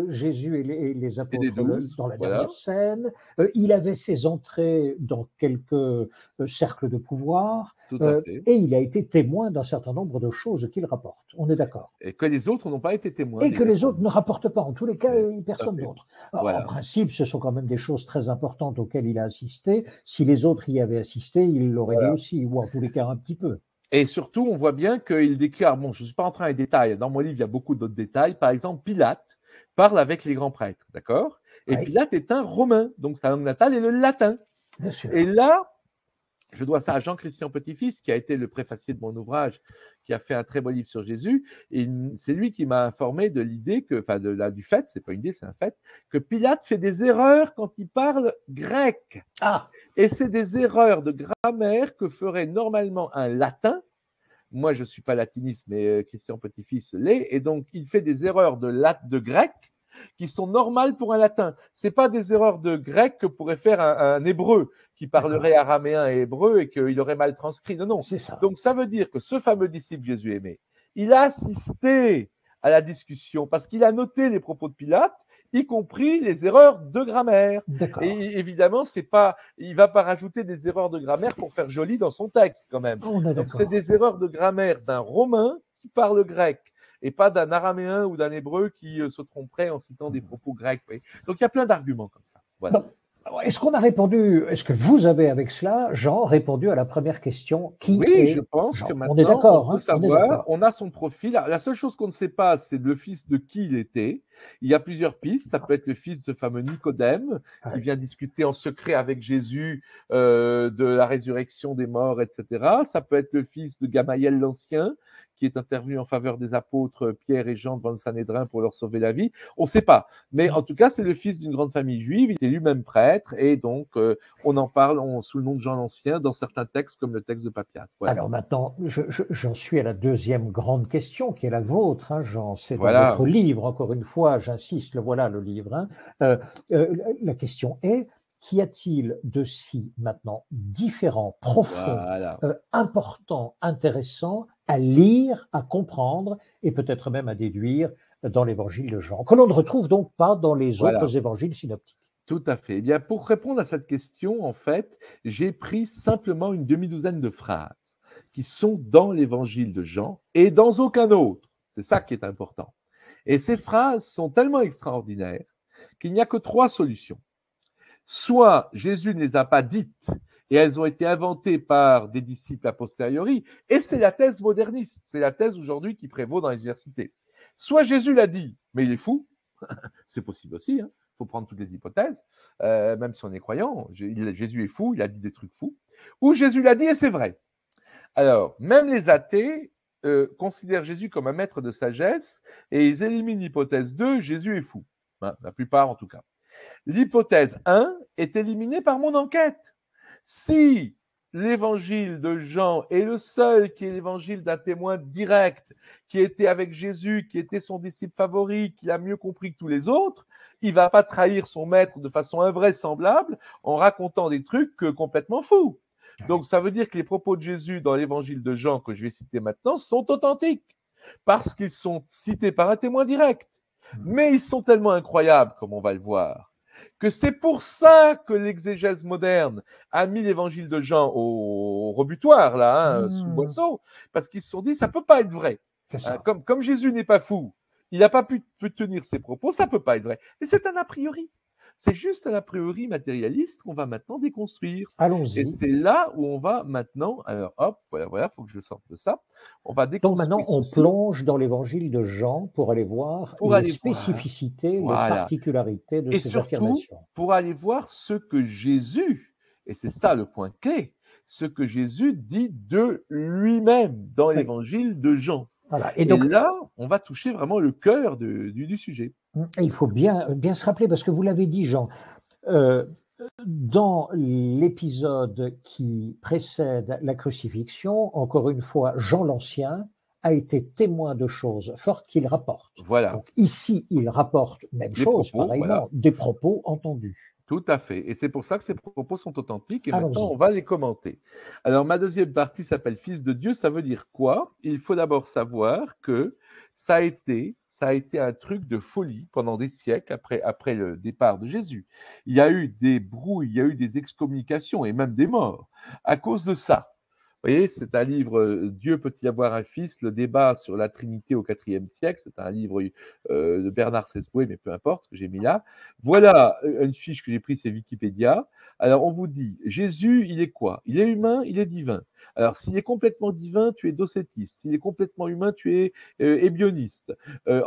Jésus et les apôtres dans la dernière scène, il avait ses entrées dans quelques cercles de pouvoir, et il a été témoin d'un certain nombre de choses qu'il rapporte. On est d'accord. Et que les autres n'ont pas été témoins. Et que les autres ne rapportent pas, en tous les cas, personne d'autre. En principe, ce sont quand même des choses très importantes auxquelles il a assisté. Si les autres y avaient assisté, il l'aurait dit aussi, ou en tous les cas un petit peu. Et surtout, on voit bien qu'il déclare, bon, je ne suis pas entré dans les détails, dans mon livre, il y a beaucoup d'autres détails. Par exemple, Pilate parle avec les grands prêtres, d'accord? Et Pilate est un Romain, donc sa langue natale est le latin. Bien sûr. Et là, je dois ça à Jean-Christian Petit-Fils, qui a été le préfacier de mon ouvrage, qui a fait un très beau livre sur Jésus. Et c'est lui qui m'a informé de l'idée du fait, c'est pas une idée, c'est un fait, que Pilate fait des erreurs quand il parle grec. Et c'est des erreurs de grammaire que ferait normalement un latin. Moi, je ne suis pas latiniste, mais Christian Petit-Fils l'est. Et donc, il fait des erreurs de grec qui sont normales pour un latin. Ce n'est pas des erreurs de grec que pourrait faire un hébreu qui parlerait araméen et hébreu et qu'il aurait mal transcrit. Non, non. Donc, ça veut dire que ce fameux disciple Jésus aimé, il a assisté à la discussion parce qu'il a noté les propos de Pilate, y compris les erreurs de grammaire. Et évidemment, il ne va pas rajouter des erreurs de grammaire pour faire joli dans son texte quand même. Donc, c'est des erreurs de grammaire d'un Romain qui parle grec, et pas d'un araméen ou d'un hébreu qui se tromperait en citant des propos grecs. Donc, il y a plein d'arguments comme ça. Voilà. Donc, est-ce que vous avez avec cela, Jean, répondu à la première question Oui, je pense que maintenant, on peut savoir, on a son profil. La seule chose qu'on ne sait pas, c'est le fils de qui il était. Il y a plusieurs pistes. Ça peut être le fils de ce fameux Nicodème, qui vient discuter en secret avec Jésus de la résurrection des morts, etc. Ça peut être le fils de Gamaliel l'Ancien, qui est intervenu en faveur des apôtres Pierre et Jean devant le Sanhédrin pour leur sauver la vie. On ne sait pas. Mais en tout cas, c'est le fils d'une grande famille juive. Il était lui-même prêtre. Et donc, on en parle sous le nom de Jean l'Ancien dans certains textes, comme le texte de Papias. Voilà. Alors maintenant, j'en suis à la deuxième grande question, qui est la vôtre, Jean. C'est dans votre livre, encore une fois, j'insiste, voilà le livre. La question est, qu'y a-t-il de si maintenant différent, profond, important, intéressant à lire, à comprendre et peut-être même à déduire dans l'évangile de Jean, que l'on ne retrouve donc pas dans les autres évangiles synoptiques? Tout à fait. Eh bien, pour répondre à cette question, en fait, j'ai pris simplement une demi-douzaine de phrases qui sont dans l'évangile de Jean et dans aucun autre. C'est ça qui est important. Et ces phrases sont tellement extraordinaires qu'il n'y a que 3 solutions. Soit Jésus ne les a pas dites et elles ont été inventées par des disciples a posteriori, et c'est la thèse moderniste, c'est la thèse aujourd'hui qui prévaut dans les universités. Soit Jésus l'a dit, mais il est fou, c'est possible aussi, Il faut prendre toutes les hypothèses, même si on est croyant. Jésus est fou, il a dit des trucs fous. Ou Jésus l'a dit et c'est vrai. Alors, même les athées considèrent Jésus comme un maître de sagesse et ils éliminent l'hypothèse 2, Jésus est fou. Hein, la plupart en tout cas. L'hypothèse 1 est éliminée par mon enquête. Si l'évangile de Jean est le seul qui est l'évangile d'un témoin direct, qui était avec Jésus, qui était son disciple favori, qui a mieux compris que tous les autres, il ne va pas trahir son maître de façon invraisemblable en racontant des trucs complètement fous. Donc ça veut dire que les propos de Jésus dans l'évangile de Jean, que je vais citer maintenant, sont authentiques, parce qu'ils sont cités par un témoin direct. Mais ils sont tellement incroyables, comme on va le voir, que c'est pour ça que l'exégèse moderne a mis l'évangile de Jean au rebutoir, là, sous le boisseau, parce qu'ils se sont dit, ça peut pas être vrai. Comme Jésus n'est pas fou, il n'a pas pu tenir ses propos, ça peut pas être vrai. Et c'est un a priori. C'est juste un a priori matérialiste qu'on va maintenant déconstruire. Allons-y. Et c'est là où on va maintenant, alors hop, voilà, faut que je sorte de ça. On va déconstruire. Donc maintenant, on plonge dans l'évangile de Jean pour aller voir les spécificités, les particularités de ces affirmations. Et surtout, pour aller voir ce que Jésus, et c'est ça le point clé, ce que Jésus dit de lui-même dans l'évangile de Jean. Voilà. Et donc, là, on va toucher vraiment le cœur du sujet. Il faut bien se rappeler, parce que vous l'avez dit, Jean, dans l'épisode qui précède la crucifixion, encore une fois, Jean l'Ancien a été témoin de choses fortes qu'il rapporte. Voilà. Donc ici, il rapporte même chose, pareillement, des propos entendus. Tout à fait. Et c'est pour ça que ces propos sont authentiques. Et maintenant, on va les commenter. Alors, ma deuxième partie s'appelle Fils de Dieu. Ça veut dire quoi? Il faut d'abord savoir que ça a été un truc de folie pendant des siècles après le départ de Jésus. Il y a eu des brouilles, il y a eu des excommunications et même des morts à cause de ça. Vous voyez, c'est un livre, Dieu peut-il avoir un fils? Le débat sur la Trinité au IVe siècle. C'est un livre de Bernard Sesboué, mais peu importe, que j'ai mis là. Voilà une fiche que j'ai prise, c'est Wikipédia. Alors, on vous dit, Jésus, il est quoi? Il est humain, il est divin. Alors, s'il est complètement divin, tu es docétiste. S'il est complètement humain, tu es ébioniste.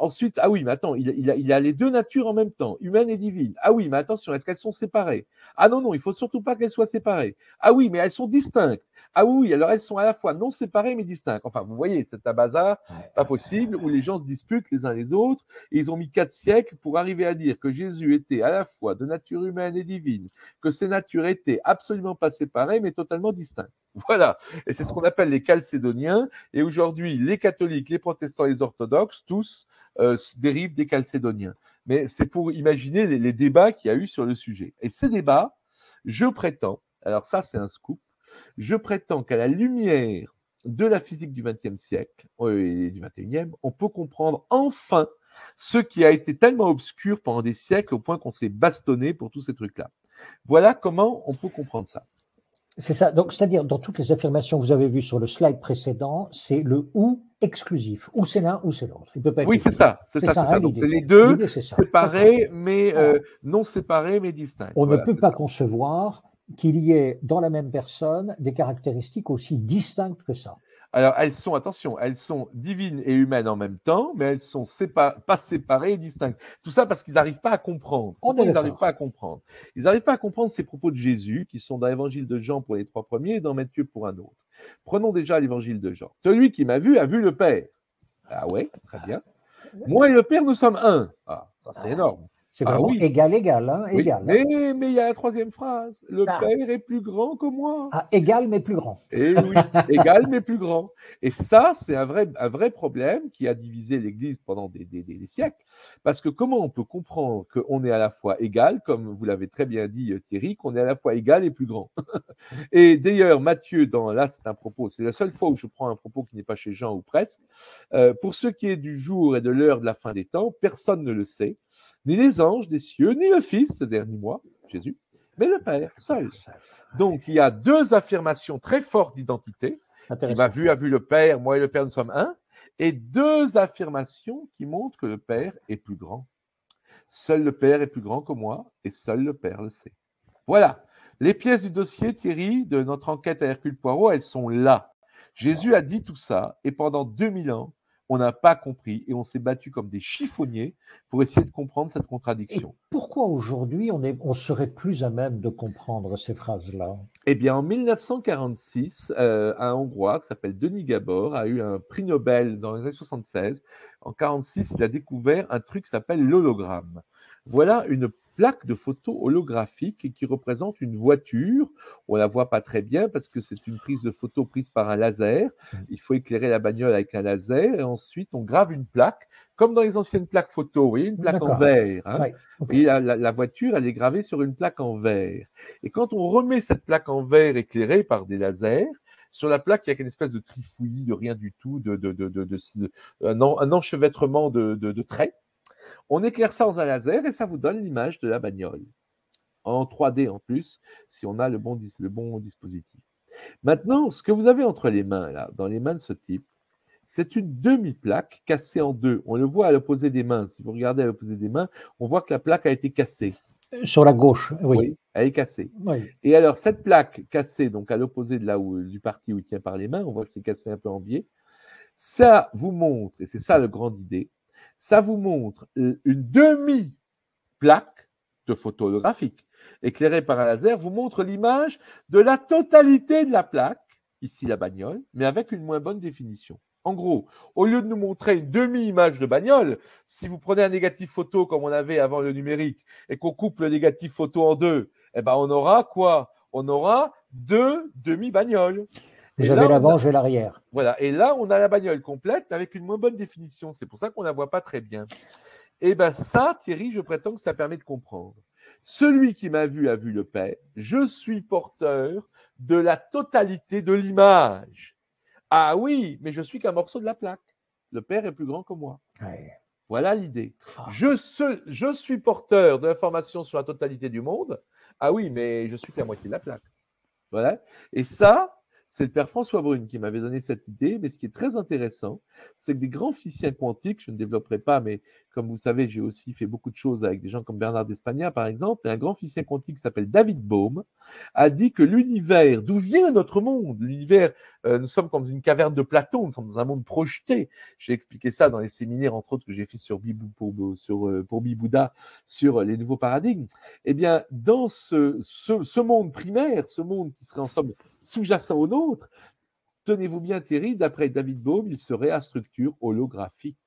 Ensuite, ah oui, mais attends, il a les deux natures en même temps, humaine et divine. Ah oui, mais attention, est-ce qu'elles sont séparées? Ah non, il faut surtout pas qu'elles soient séparées. Ah oui, mais elles sont distinctes. Ah oui, alors elles sont à la fois non séparées mais distinctes. Enfin, vous voyez, c'est un bazar pas possible où les gens se disputent les uns les autres. Et ils ont mis 4 siècles pour arriver à dire que Jésus était à la fois de nature humaine et divine, que ces natures étaient absolument pas séparées mais totalement distinctes. Voilà. Et c'est ce qu'on appelle les chalcédoniens. Et aujourd'hui, les catholiques, les protestants, les orthodoxes, tous dérivent des chalcédoniens. Mais c'est pour imaginer les débats qu'il y a eu sur le sujet. Et ces débats, je prétends, alors ça c'est un scoop, je prétends qu'à la lumière de la physique du XXe siècle et du XXIe, on peut comprendre enfin ce qui a été tellement obscur pendant des siècles au point qu'on s'est bastonné pour tous ces trucs-là. Voilà comment on peut comprendre ça. C'est ça. Donc, c'est-à-dire, dans toutes les affirmations que vous avez vues sur le slide précédent, c'est le ou exclusif. Ou c'est l'un ou c'est l'autre. Il peut pas être oui, c'est ça. Donc, c'est les deux séparés, mais non séparés, mais distincts. On ne peut pas concevoir qu'il y ait dans la même personne des caractéristiques aussi distinctes que ça. Alors, elles sont divines et humaines en même temps, mais elles sont pas séparées et distinctes. Tout ça parce qu'ils n'arrivent pas à comprendre. Ils n'arrivent pas à comprendre. Ils n'arrivent pas à comprendre ces propos de Jésus, qui sont dans l'évangile de Jean pour les 3 premiers et dans Matthieu pour un autre. Prenons déjà l'évangile de Jean. Celui qui m'a vu a vu le Père. Ah ouais, très bien. Moi et le Père, nous sommes un. Ah, ça c'est énorme. C'est vraiment égal, hein, oui, égal. Mais il y a la 3e phrase. Le Père est plus grand que moi. Ah, égal mais plus grand. Et oui, égal mais plus grand. Et ça, c'est un vrai problème qui a divisé l'Église pendant des siècles. Parce que comment on peut comprendre qu'on est à la fois égal, comme vous l'avez très bien dit Thierry, qu'on est à la fois égal et plus grand. Et d'ailleurs, Matthieu, là c'est un propos, c'est la seule fois où je prends un propos qui n'est pas chez Jean ou presque. Pour ce qui est du jour et de l'heure de la fin des temps, personne ne le sait. Ni les anges des cieux, ni le Fils, c'est-à-dire ni moi, Jésus, mais le Père, seul. Donc, il y a 2 affirmations très fortes d'identité. Qui m'a vu, a vu le Père, moi et le Père, nous sommes un. Et 2 affirmations qui montrent que le Père est plus grand. Seul le Père est plus grand que moi, et seul le Père le sait. Voilà. Les pièces du dossier, Thierry, de notre enquête à Hercule Poirot, elles sont là. Jésus a dit tout ça, et pendant 2000 ans, On n'a pas compris et on s'est battu comme des chiffonniers pour essayer de comprendre cette Et contradiction. pourquoi aujourd'hui on serait plus à même de comprendre ces phrases-là? Eh bien, en 1946, un Hongrois qui s'appelle Denis Gabor a eu un prix Nobel dans les années 76. En 1946, il a découvert un truc qui s'appelle l'hologramme. Voilà une plaque de photo holographique qui représente une voiture. On la voit pas très bien parce que c'est une prise de photo prise par un laser. Il faut éclairer la bagnole avec un laser et ensuite on grave une plaque, comme dans les anciennes plaques photo. Vous voyez, une plaque en D'accord. verre. Hein. Oui, Vous ok. voyez, la voiture, elle est gravée sur une plaque en verre. Et quand on remet cette plaque en verre éclairée par des lasers, sur la plaque, il y a une espèce de trifouillis, de rien du tout, un enchevêtrement de traits. On éclaire ça dans un laser et ça vous donne l'image de la bagnole. En 3D en plus, si on a le bon dispositif. Maintenant, ce que vous avez entre les mains, là, dans les mains de ce type, c'est une demi-plaque cassée en deux. On le voit à l'opposé des mains. Si vous regardez à l'opposé des mains, on voit que la plaque a été cassée. Sur la gauche, oui. Oui, elle est cassée. Oui. Et alors, cette plaque cassée, donc à l'opposé de là où, du parti où il tient par les mains, on voit que c'est cassé un peu en biais, ça vous montre, et c'est ça la grande idée, ça vous montre une demi-plaque de photo holographique éclairée par un laser, vous montre l'image de la totalité de la plaque, ici la bagnole, mais avec une moins bonne définition. En gros, au lieu de nous montrer une demi-image de bagnole, si vous prenez un négatif photo comme on avait avant le numérique et qu'on coupe le négatif photo en deux, eh ben on aura quoi? On aura deux demi-bagnoles. Vous avez l'avant et l'arrière. Voilà. Et là, on a la bagnole complète, mais avec une moins bonne définition. C'est pour ça qu'on ne la voit pas très bien. Et bien ça, Thierry, je prétends que ça permet de comprendre. Celui qui m'a vu a vu le Père. Je suis porteur de la totalité de l'image. Ah oui, mais je suis qu'un morceau de la plaque. Le Père est plus grand que moi. Ouais. Voilà l'idée. Je suis porteur de l'information sur la totalité du monde. Ah oui, mais je suis qu'à moitié de la plaque. Voilà. Et ça, c'est le père François Brune qui m'avait donné cette idée. Mais ce qui est très intéressant, c'est que des grands physiciens quantiques, je ne développerai pas, mais comme vous savez, j'ai aussi fait beaucoup de choses avec des gens comme Bernard d'Espagna, par exemple. Et un grand physicien quantique qui s'appelle David Bohm a dit que l'univers, d'où vient notre monde, l'univers, nous sommes comme une caverne de Platon, nous sommes dans un monde projeté. J'ai expliqué ça dans les séminaires, entre autres, que j'ai fait sur pour Bibouda, sur les nouveaux paradigmes. Eh bien, dans ce monde primaire, ce monde qui serait en somme sous-jacent au nôtre, tenez-vous bien Thierry, d'après David Bohm, il serait à structure holographique.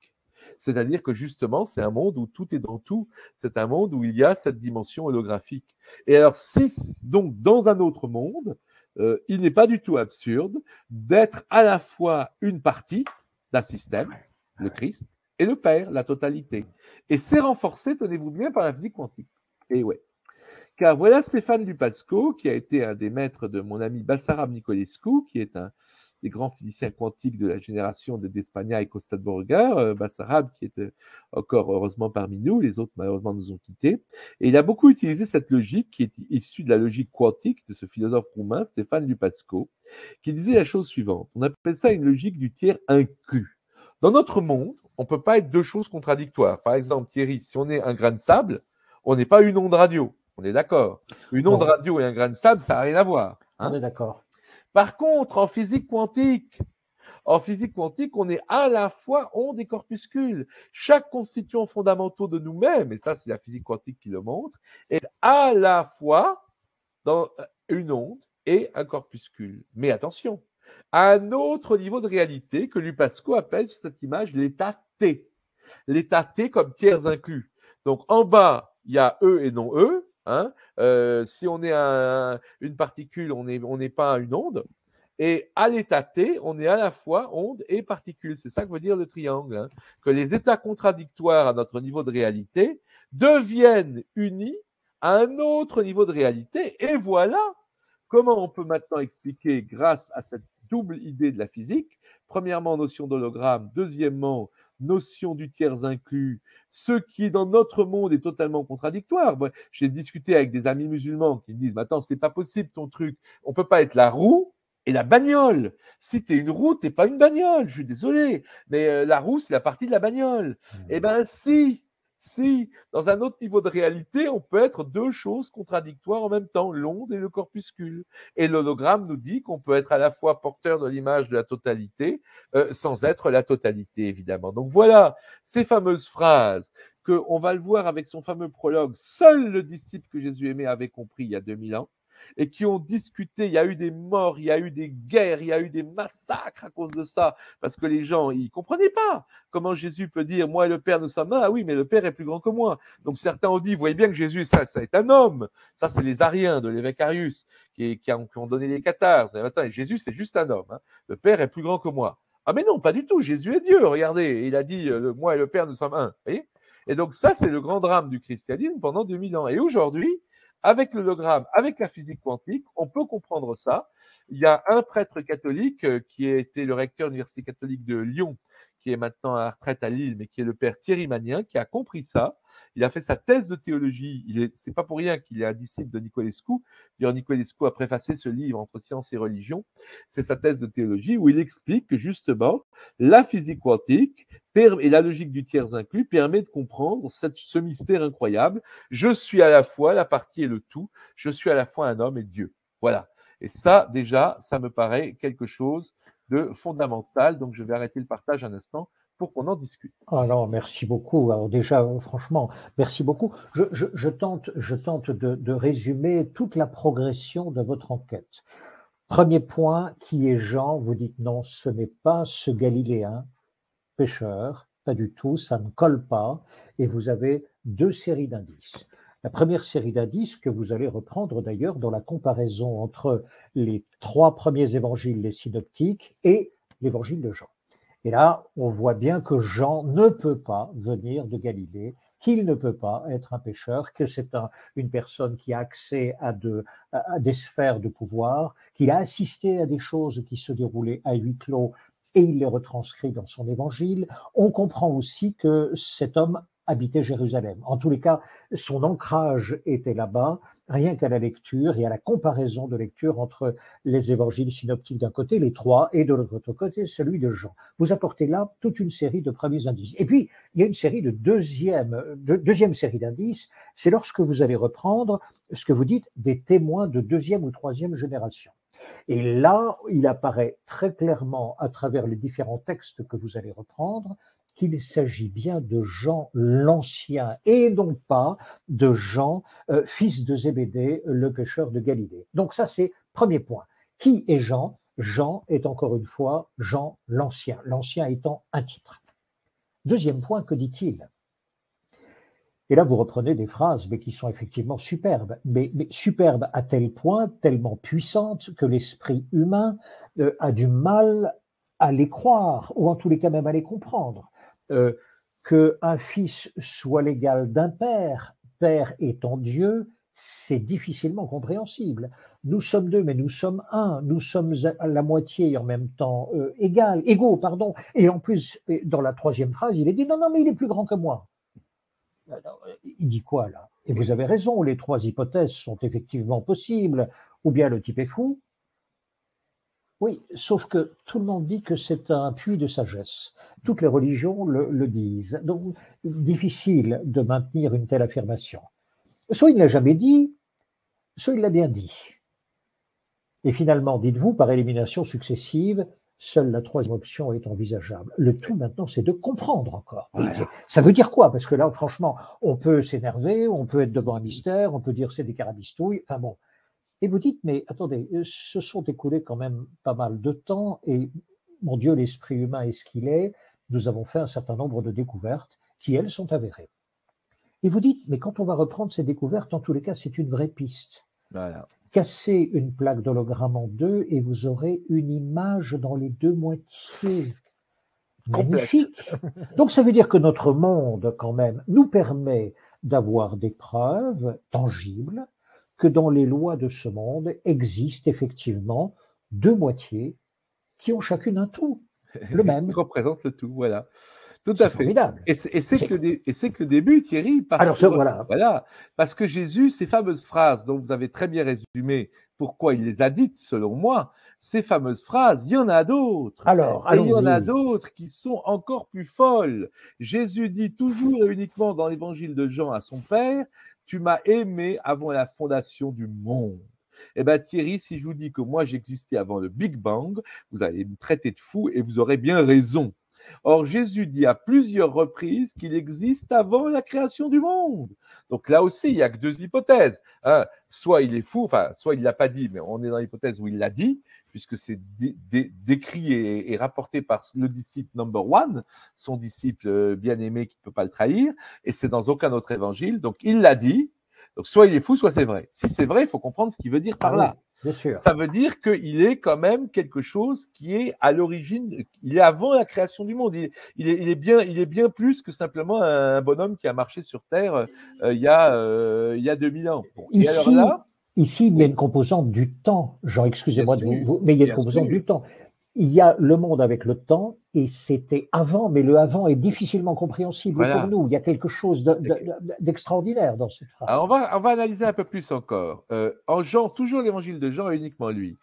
C'est-à-dire que justement, c'est un monde où tout est dans tout. C'est un monde où il y a cette dimension holographique. Et alors, si donc dans un autre monde, il n'est pas du tout absurde d'être à la fois une partie d'un système, le Christ, et le Père, la totalité. Et c'est renforcé, tenez-vous bien, par la physique quantique. Et ouais. Car voilà Stéphane Lupasco, qui a été un des maîtres de mon ami Basarab Nicolescu, qui est un des grands physiciens quantiques de la génération de d'Espagna et Costa de Borga. Basarab, qui est encore heureusement parmi nous, les autres malheureusement nous ont quittés. Et il a beaucoup utilisé cette logique qui est issue de la logique quantique de ce philosophe roumain, Stéphane Lupasco, qui disait la chose suivante. On appelle ça une logique du tiers inclus. Dans notre monde, on ne peut pas être deux choses contradictoires. Par exemple, Thierry, si on est un grain de sable, on n'est pas une onde radio. On est d'accord. Une onde radio et un grain de sable, ça n'a rien à voir. Hein? On est d'accord. Par contre, en physique quantique, on est à la fois onde et corpuscule. Chaque constituant fondamentaux de nous-mêmes, et ça c'est la physique quantique qui le montre, est à la fois dans une onde et un corpuscule. Mais attention, à un autre niveau de réalité que Lupasco appelle sur cette image l'état T. L'état T comme tiers inclus. Donc en bas, il y a E et non E. Hein, si on est une particule, on n'est pas une onde. Et à l'état T, on est à la fois onde et particule. C'est ça que veut dire le triangle. Hein, que les états contradictoires à notre niveau de réalité deviennent unis à un autre niveau de réalité. Et voilà comment on peut maintenant expliquer, grâce à cette double idée de la physique, premièrement, notion d'hologramme, deuxièmement, notion du tiers inclus, ce qui est dans notre monde est totalement contradictoire. Moi, j'ai discuté avec des amis musulmans qui me disent, attends, c'est pas possible ton truc, on peut pas être la roue et la bagnole. Si t'es une roue, t'es pas une bagnole, je suis désolé, mais la roue, c'est la partie de la bagnole. Eh ben si, Si, dans un autre niveau de réalité, on peut être deux choses contradictoires en même temps, l'onde et le corpuscule. Et l'hologramme nous dit qu'on peut être à la fois porteur de l'image de la totalité, sans être la totalité, évidemment. Donc voilà, ces fameuses phrases qu'on va le voir avec son fameux prologue, seul le disciple que Jésus aimait avait compris il y a 2000 ans, et qui ont discuté, il y a eu des morts, il y a eu des guerres, il y a eu des massacres à cause de ça, parce que les gens, ils comprenaient pas comment Jésus peut dire, moi et le Père nous sommes un, ah oui, mais le Père est plus grand que moi. Donc certains ont dit, vous voyez bien que Jésus, ça est un homme, ça c'est les Ariens de l'évêque Arius, qui ont donné les cathares. Attends, Jésus c'est juste un homme, hein. Le Père est plus grand que moi. Ah mais non, pas du tout, Jésus est Dieu, regardez, il a dit, moi et le Père nous sommes un, vous voyez. Et donc ça c'est le grand drame du christianisme pendant 2000 ans. Et aujourd'hui, avec l'hologramme, avec la physique quantique, on peut comprendre ça. Il y a un prêtre catholique qui a été le recteur de l'Université catholique de Lyon, qui est maintenant à la retraite à Lille, mais qui est le père Thierry Magnin, qui a compris ça. Il a fait sa thèse de théologie. C'est pas pour rien qu'il est un disciple de Nicolescu. D'ailleurs, Nicolescu a préfacé ce livre Entre science et religion. C'est sa thèse de théologie où il explique que justement, la physique quantique et la logique du tiers inclus permet de comprendre ce mystère incroyable. Je suis à la fois la partie et le tout. Je suis à la fois un homme et Dieu. Voilà. Et ça, déjà, ça me paraît quelque chose de fondamental. Donc, je vais arrêter le partage un instant pour qu'on en discute. Alors, merci beaucoup. Alors déjà, franchement, merci beaucoup. Je tente de résumer toute la progression de votre enquête. Premier point, qui est Jean? Vous dites non, ce n'est pas ce Galiléen pécheur, pas du tout, ça ne colle pas, et vous avez deux séries d'indices. La première série d'indices que vous allez reprendre d'ailleurs dans la comparaison entre les trois premiers évangiles, les synoptiques, et l'évangile de Jean. Et là, on voit bien que Jean ne peut pas venir de Galilée, qu'il ne peut pas être un pécheur, que c'est une personne qui a accès à des sphères de pouvoir, qu'il a assisté à des choses qui se déroulaient à huis clos et il les retranscrit dans son évangile. On comprend aussi que cet homme habitait Jérusalem. En tous les cas, son ancrage était là-bas, rien qu'à la lecture et à la comparaison de lecture entre les évangiles synoptiques d'un côté, les trois, et de l'autre côté, celui de Jean. Vous apportez là toute une série de premiers indices. Et puis, il y a une série de deuxième série d'indices, c'est lorsque vous allez reprendre ce que vous dites des témoins de deuxième ou troisième génération. Et là, il apparaît très clairement à travers les différents textes que vous allez reprendre qu'il s'agit bien de Jean l'Ancien et non pas de Jean, fils de Zébédée, le pécheur de Galilée. Donc ça, c'est premier point. Qui est Jean? Jean est encore une fois Jean l'Ancien, l'Ancien étant un titre. Deuxième point, que dit-il? Et là, vous reprenez des phrases, mais qui sont effectivement superbes, mais superbes à tel point, tellement puissantes, que l'esprit humain a du mal à les croire, ou en tous les cas même à les comprendre. Qu'un fils soit l'égal d'un père, père étant Dieu, c'est difficilement compréhensible. Nous sommes deux, mais nous sommes un. Nous sommes à la moitié et en même temps égaux, pardon. Et en plus, dans la troisième phrase, il est dit non, mais il est plus grand que moi. Il dit quoi là? Et vous avez raison, les trois hypothèses sont effectivement possibles. Ou bien le type est fou. Oui, sauf que tout le monde dit que c'est un puits de sagesse. Toutes les religions le disent. Donc, difficile de maintenir une telle affirmation. Soit il ne l'a jamais dit, soit il l'a bien dit. Et finalement, dites-vous, par élimination successive, seule la troisième option est envisageable. Le tout maintenant, c'est de comprendre encore. Voilà. Ça veut dire quoi? Parce que là, franchement, on peut s'énerver, on peut être devant un mystère, on peut dire c'est des carabistouilles, enfin bon. Et vous dites, mais attendez, se sont écoulés quand même pas mal de temps et, mon Dieu, l'esprit humain est ce qu'il est, nous avons fait un certain nombre de découvertes qui, elles, sont avérées. Et vous dites, mais quand on va reprendre ces découvertes, en tous les cas, c'est une vraie piste. Voilà. Cassez une plaque d'hologramme en deux et vous aurez une image dans les deux moitiés. Magnifique. Donc ça veut dire que notre monde, quand même, nous permet d'avoir des preuves tangibles que dans les lois de ce monde existent effectivement deux moitiés qui ont chacune un tout, le même. Qui représente le tout, voilà. Tout à fait. Formidable. Et c'est que le début, Thierry, parce que Jésus, ces fameuses phrases dont vous avez très bien résumé pourquoi il les a dites, selon moi, ces fameuses phrases. Il y en a d'autres. Alors, Et il y en a allons-y. d'autres qui sont encore plus folles. Jésus dit toujours et uniquement dans l'évangile de Jean à son Père, « Tu m'as aimé avant la fondation du monde ». Eh bien Thierry, si je vous dis que moi j'existais avant le Big Bang, vous allez me traiter de fou et vous aurez bien raison. Or, Jésus dit à plusieurs reprises qu'il existe avant la création du monde. Donc là aussi, il n'y a que deux hypothèses. Hein. Soit il est fou, enfin, soit il ne l'a pas dit, mais on est dans l'hypothèse où il l'a dit, puisque c'est décrit et rapporté par le disciple number one, son disciple bien-aimé qui ne peut pas le trahir, et c'est dans aucun autre évangile. Donc il l'a dit. Donc soit il est fou, soit c'est vrai. Si c'est vrai, il faut comprendre ce qu'il veut dire par là. Oui, bien sûr. Ça veut dire qu'il est quand même quelque chose qui est à l'origine, il est avant la création du monde. Il est bien plus que simplement un bonhomme qui a marché sur Terre il y a 2000 ans. Bon. Et alors là, ici, il y a oui, une composante du temps. Jean, excusez-moi de sûr, mais il y a une bien composante sûr. du temps. Il y a le monde avec le temps, et c'était avant, mais le avant est difficilement compréhensible Voilà. pour nous. Il y a quelque chose d'extraordinaire dans cette phrase. Alors on va analyser un peu plus encore. En Jean, toujours l'évangile de Jean et uniquement lui.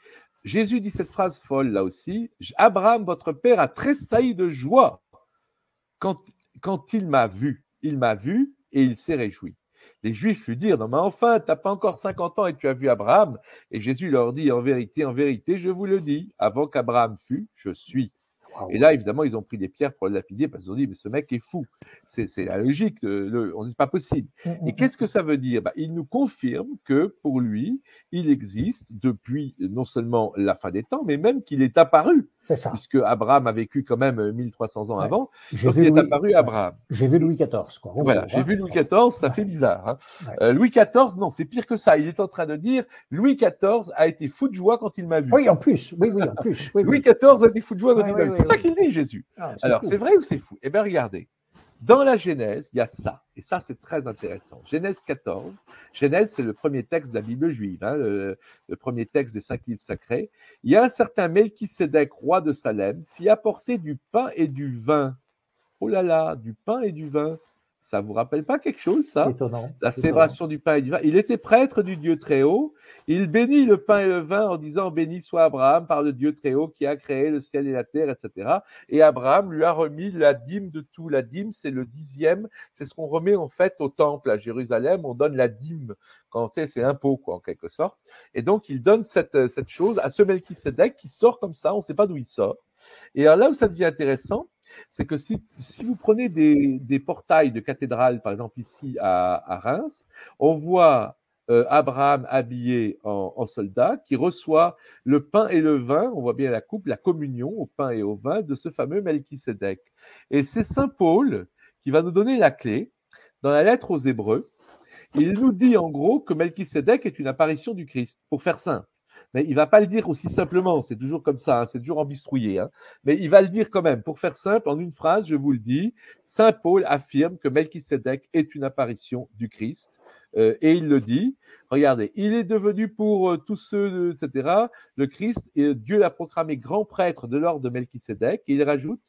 Jésus dit cette phrase folle là aussi. Abraham, votre père, a tressailli de joie quand il m'a vu. Il m'a vu et il s'est réjoui. Les Juifs lui dirent, non mais enfin, tu n'as pas encore 50 ans et tu as vu Abraham. Et Jésus leur dit, en vérité, je vous le dis, avant qu'Abraham fût, je suis. Wow. Et là, évidemment, ils ont pris des pierres pour le lapider parce qu'ils ont dit, mais ce mec est fou. C'est la logique. On dit, c'est pas possible. Et qu'est-ce que ça veut dire? Il nous confirme que pour lui, il existe depuis non seulement la fin des temps, mais même qu'il est apparu. C'est ça. Puisque Abraham a vécu quand même 1300 ans avant. J'ai Donc, vu il est apparu Abraham. J'ai vu Louis XIV. Quoi. Voilà, j'ai vu Louis XIV, ça fait bizarre. Hein. Louis XIV, non, c'est pire que ça. Il est en train de dire, Louis XIV a été fou de joie quand il m'a vu. Oui, en plus. Oui, en plus. Oui, Louis XIV a été fou de joie quand il m'a vu. C'est ça oui. qu'il dit, Jésus. Ah, alors, c'est vrai ou c'est fou? Eh bien, regardez. Dans la Genèse, il y a ça. Et ça, c'est très intéressant. Genèse 14. Genèse, c'est le premier texte de la Bible juive, hein, le premier texte des 5 livres sacrés. Il y a un certain Melchisédek, roi de Salem, fit apporter du pain et du vin. Oh là là, du pain et du vin. Ça vous rappelle pas quelque chose, ça? Étonnant. La célébration du pain et du vin. Il était prêtre du Dieu Très-Haut. Il bénit le pain et le vin en disant, béni soit Abraham par le Dieu Très-Haut qui a créé le ciel et la terre, etc. Et Abraham lui a remis la dîme de tout. La dîme, c'est le 10e. C'est ce qu'on remet en fait au temple à Jérusalem. On donne la dîme. Quand c'est impôt, quoi, en quelque sorte. Et donc, il donne cette chose à ce Melchisédek qui sort comme ça. On ne sait pas d'où il sort. Et alors là où ça devient intéressant, c'est que si vous prenez des portails de cathédrales, par exemple ici à Reims, on voit Abraham habillé en soldat qui reçoit le pain et le vin, on voit bien la coupe, la communion au pain et au vin de ce fameux Melchisédek. Et c'est saint Paul qui va nous donner la clé dans la lettre aux Hébreux. Il nous dit en gros que Melchisédek est une apparition du Christ, pour faire simple. Mais il ne va pas le dire aussi simplement, c'est toujours comme ça, hein, c'est toujours embistrouillé. Hein. Mais il va le dire quand même. Pour faire simple, en une phrase, je vous le dis, saint Paul affirme que Melchisédek est une apparition du Christ. Et il le dit, regardez, il est devenu pour tous ceux, etc., le Christ, et Dieu l'a proclamé grand prêtre de l'ordre de Melchisédek. Et il rajoute,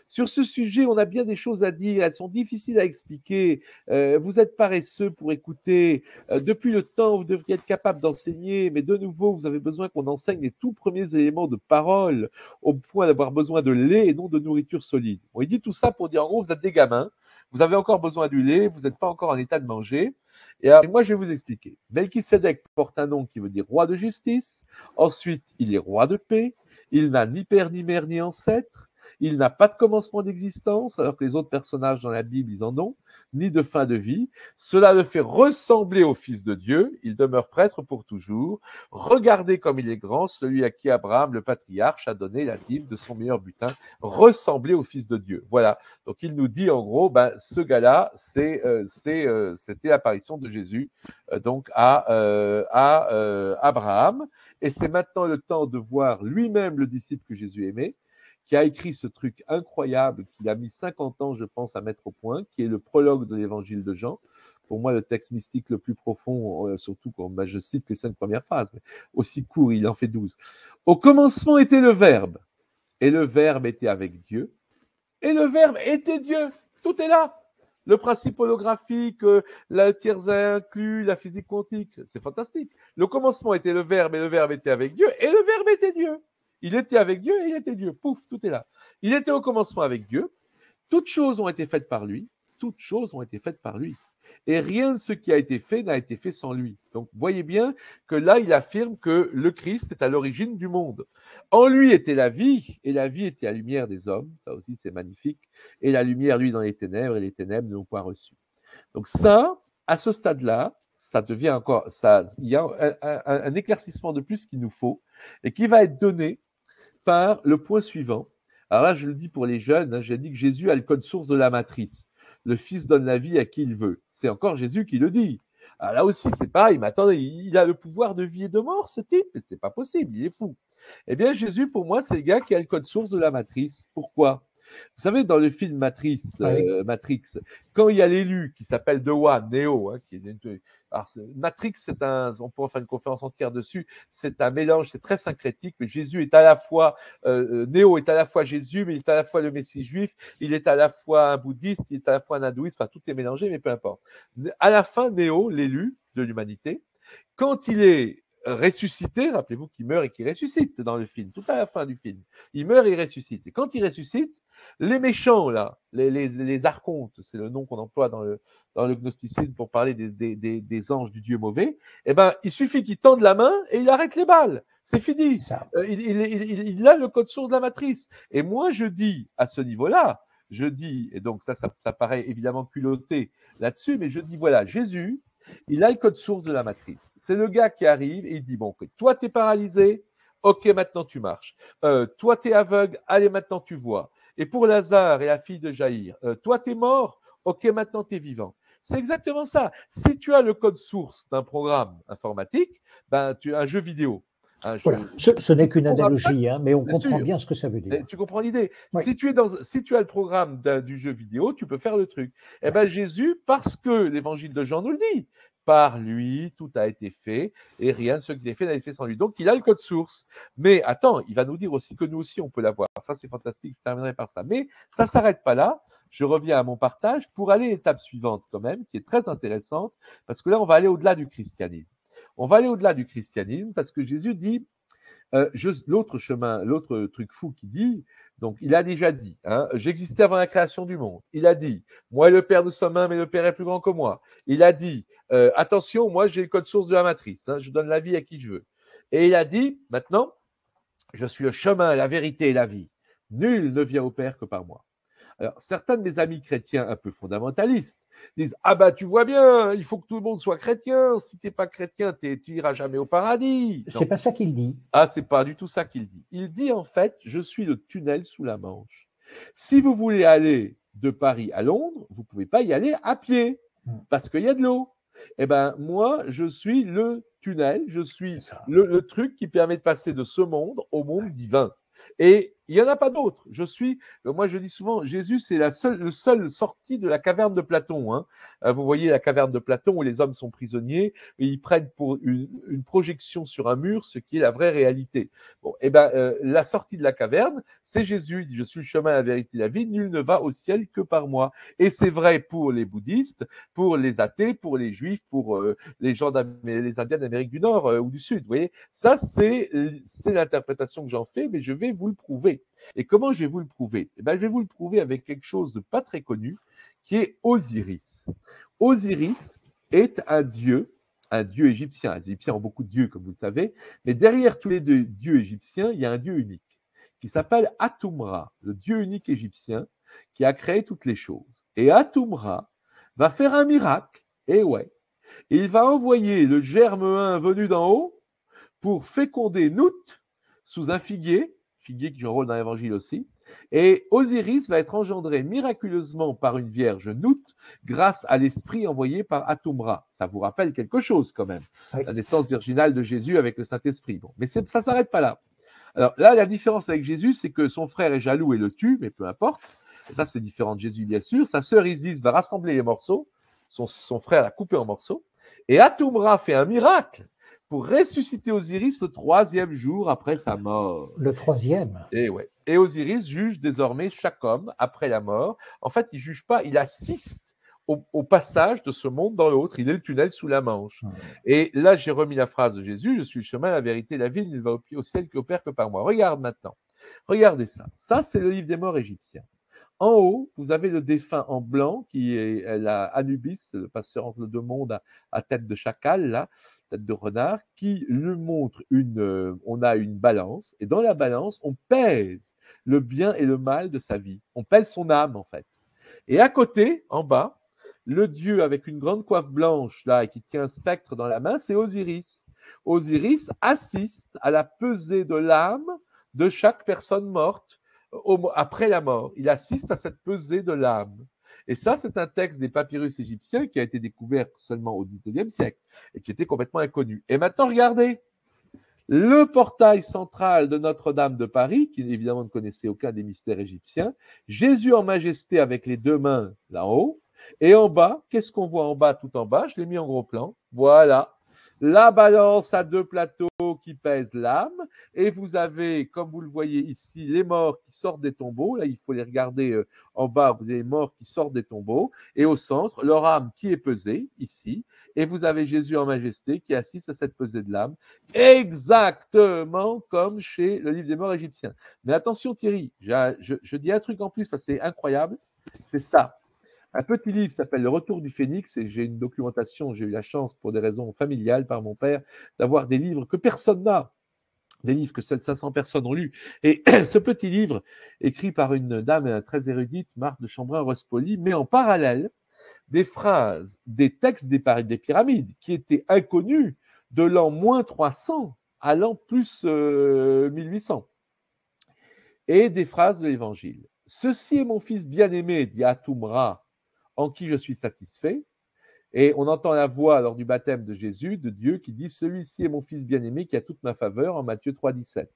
sur ce sujet, on a bien des choses à dire, elles sont difficiles à expliquer. Vous êtes paresseux pour écouter. Depuis le temps, vous devriez être capable d'enseigner, mais de nouveau, vous avez besoin qu'on enseigne les tout premiers éléments de parole, au point d'avoir besoin de lait et non de nourriture solide. Bon, il dit tout ça pour dire, en gros, vous êtes des gamins, vous avez encore besoin du lait, vous n'êtes pas encore en état de manger. Et alors, moi, je vais vous expliquer. Melchisédek porte un nom qui veut dire roi de justice. Ensuite, il est roi de paix. Il n'a ni père, ni mère, ni ancêtre. Il n'a pas de commencement d'existence, alors que les autres personnages dans la Bible, ils en ont, ni de fin de vie. Cela le fait ressembler au Fils de Dieu. Il demeure prêtre pour toujours. Regardez comme il est grand, celui à qui Abraham, le patriarche, a donné la dîme de son meilleur butin. Ressembler au Fils de Dieu. Voilà. Donc, il nous dit, en gros, ce gars-là, c'était l'apparition de Jésus donc à Abraham. Et c'est maintenant le temps de voir lui-même le disciple que Jésus aimait, qui a écrit ce truc incroyable, qu'il a mis 50 ans, je pense, à mettre au point, qui est le prologue de l'évangile de Jean. Pour moi, le texte mystique le plus profond, surtout quand je cite les 5 premières phrases, mais aussi court, il en fait 12. Au commencement était le Verbe, et le Verbe était avec Dieu, et le Verbe était Dieu. Tout est là. Le principe holographique, la tiers inclus, la physique quantique, c'est fantastique. Le commencement était le Verbe et le Verbe était avec Dieu et le Verbe était Dieu. Il était avec Dieu et il était Dieu. Pouf, tout est là. Il était au commencement avec Dieu. Toutes choses ont été faites par lui. Toutes choses ont été faites par lui. Et rien de ce qui a été fait n'a été fait sans lui. Donc, voyez bien que là, il affirme que le Christ est à l'origine du monde. En lui était la vie, et la vie était la lumière des hommes. Ça aussi, c'est magnifique. Et la lumière, lui, dans les ténèbres, et les ténèbres ne l'ont pas reçu. Donc ça, à ce stade-là, ça devient encore, ça, il y a un éclaircissement de plus qu'il nous faut, et qui va être donné par le point suivant. Alors là, je le dis pour les jeunes, hein, j'ai dit que Jésus a le code source de la matrice. Le Fils donne la vie à qui il veut. C'est encore Jésus qui le dit. Alors là aussi, c'est pareil, mais attendez, il a le pouvoir de vie et de mort, ce type, mais c'est pas possible, il est fou. Eh bien, Jésus, pour moi, c'est le gars qui a le code source de la matrice. Pourquoi ? Vous savez, dans le film Matrix, quand il y a l'élu qui s'appelle The One, Neo, hein, alors Matrix, on pourrait faire une conférence entière dessus, c'est un mélange, c'est très syncrétique, mais Jésus est à la fois, Neo est à la fois Jésus, mais il est à la fois le Messie juif, il est à la fois un bouddhiste, il est à la fois un hindouiste, enfin tout est mélangé, mais peu importe. À la fin, Neo, l'élu de l'humanité, quand il est ressuscité, rappelez-vous qu'il meurt et qu'il ressuscite dans le film, tout à la fin du film, il meurt et il ressuscite. Et quand il ressuscite, les méchants, là, les archontes, c'est le nom qu'on emploie dans le gnosticisme pour parler des anges du Dieu mauvais, eh ben, il suffit qu'il tende la main et il arrête les balles. C'est fini. Il a le code source de la matrice. Et moi, je dis, à ce niveau-là, je dis, et donc ça paraît évidemment culotté là-dessus, mais je dis, voilà, Jésus, il a le code source de la matrice. C'est le gars qui arrive et il dit, bon, toi, t'es paralysé, ok, maintenant tu marches. Toi, t'es aveugle, allez, maintenant tu vois. Et pour Lazare et la fille de Jaïr, toi, t'es mort, ok, maintenant t'es vivant. C'est exactement ça. Si tu as le code source d'un programme informatique, ben, tu as un jeu vidéo. Voilà. Ce n'est qu'une analogie, hein, mais on comprend bien ce que ça veut dire. Tu comprends l'idée. Oui. Si tu as le programme du jeu vidéo, tu peux faire le truc. Eh bien, Jésus, parce que l'évangile de Jean nous le dit, par lui, tout a été fait, et rien de ce qui est fait n'a été fait sans lui. Donc, il a le code source. Mais attends, il va nous dire aussi que nous aussi, on peut l'avoir. Ça, c'est fantastique, je terminerai par ça. Mais ça ne s'arrête pas là. Je reviens à mon partage pour aller à l'étape suivante quand même, qui est très intéressante, parce que là, on va aller au-delà du christianisme. On va aller au-delà du christianisme, parce que Jésus dit, l'autre truc fou qui dit, donc il a déjà dit, hein, j'existais avant la création du monde. Il a dit, moi et le Père nous sommes un, mais le Père est plus grand que moi. Il a dit, attention, moi j'ai le code source de la matrice, hein, je donne la vie à qui je veux. Et il a dit, maintenant, je suis le chemin, la vérité et la vie. Nul ne vient au Père que par moi. Alors, certains de mes amis chrétiens un peu fondamentalistes disent « Ah bah tu vois bien, il faut que tout le monde soit chrétien. Si tu n'es pas chrétien, tu n'iras jamais au paradis. » C'est pas ça qu'il dit. Ah, c'est pas du tout ça qu'il dit. Il dit en fait, je suis le tunnel sous la Manche. Si vous voulez aller de Paris à Londres, vous ne pouvez pas y aller à pied parce qu'il y a de l'eau. Eh bien, moi, je suis le tunnel, je suis le truc qui permet de passer de ce monde au monde divin. Et il n'y en a pas d'autre. Moi je dis souvent, Jésus c'est le seul sorti de la caverne de Platon. Hein. Vous voyez la caverne de Platon où les hommes sont prisonniers et ils prennent pour une projection sur un mur ce qui est la vraie réalité. Bon, et ben la sortie de la caverne, c'est Jésus. Il dit, je suis le chemin, la vérité, la vie. Nul ne va au ciel que par moi. Et c'est vrai pour les bouddhistes, pour les athées, pour les juifs, pour les Indiens d'Amérique du Nord ou du Sud. Vous voyez, ça c'est l'interprétation que j'en fais, mais je vais vous le prouver. Et comment je vais vous le prouver ? Eh bien, je vais vous le prouver avec quelque chose de pas très connu, qui est Osiris. Osiris est un dieu égyptien. Les Égyptiens ont beaucoup de dieux, comme vous le savez, mais derrière tous les deux dieux égyptiens, il y a un dieu unique, qui s'appelle Atum-Ra, le dieu unique égyptien, qui a créé toutes les choses. Et Atum-Ra va faire un miracle, et ouais, il va envoyer le germe venu d'en haut pour féconder Nout sous un figuier qui joue un rôle dans l'évangile aussi, et Osiris va être engendré miraculeusement par une vierge Nout grâce à l'esprit envoyé par Atum-Ra. Ça vous rappelle quelque chose quand même, la naissance virginale de Jésus avec le Saint-Esprit. Bon, mais ça ne s'arrête pas là. Alors là, la différence avec Jésus, c'est que son frère est jaloux et le tue, mais peu importe. Et ça, c'est différent de Jésus, bien sûr. Sa sœur Isis va rassembler les morceaux, son frère l'a coupé en morceaux, et Atum-Ra fait un miracle pour ressusciter Osiris le 3e jour après sa mort. Le 3e. Et ouais. Et Osiris juge désormais chaque homme après la mort. En fait, il juge pas, il assiste au passage de ce monde dans l'autre. Il est le tunnel sous la Manche. Mmh. Et là, j'ai remis la phrase de Jésus, je suis le chemin, la vérité, la vie, il ne va au ciel qu'au Père que par moi. Regarde maintenant. Regardez ça. Ça, c'est le livre des morts égyptiens. En haut, vous avez le défunt en blanc, qui est la Anubis, le passeur entre les deux mondes à tête de chacal, là, tête de renard, qui lui montre on a une balance, et dans la balance, on pèse le bien et le mal de sa vie. On pèse son âme, en fait. Et à côté, en bas, le dieu avec une grande coiffe blanche, là, et qui tient un spectre dans la main, c'est Osiris. Osiris assiste à la pesée de l'âme de chaque personne morte après la mort. Il assiste à cette pesée de l'âme. Et ça, c'est un texte des papyrus égyptiens qui a été découvert seulement au XIXe siècle et qui était complètement inconnu. Et maintenant, regardez, le portail central de Notre-Dame de Paris, qui évidemment ne connaissait aucun des mystères égyptiens, Jésus en majesté avec les deux mains là-haut, et en bas, qu'est-ce qu'on voit en bas, tout en bas? Je l'ai mis en gros plan. Voilà. La balance à deux plateaux qui pèsent l'âme, et vous avez, comme vous le voyez ici, les morts qui sortent des tombeaux. Là, il faut les regarder en bas. Vous avez les morts qui sortent des tombeaux, et au centre, leur âme qui est pesée ici, et vous avez Jésus en majesté qui assiste à cette pesée de l'âme, exactement comme chez le livre des morts égyptiens. Mais attention Thierry, je dis un truc en plus parce que c'est incroyable, c'est ça. Un petit livre s'appelle Le Retour du Phénix, et j'ai une documentation, j'ai eu la chance pour des raisons familiales par mon père d'avoir des livres que personne n'a, des livres que seules 500 personnes ont lus. Et ce petit livre, écrit par une dame très érudite, Marthe de Chambrin-Rospoli, met en parallèle des phrases, des textes des pyramides qui étaient inconnus de l'an moins 300 à l'an plus 1800, et des phrases de l'Évangile. Ceci est mon fils bien-aimé, dit Atumra, en qui je suis satisfait. Et on entend la voix lors du baptême de Jésus, de Dieu, qui dit « Celui-ci est mon fils bien-aimé qui a toute ma faveur » en Matthieu 3,17.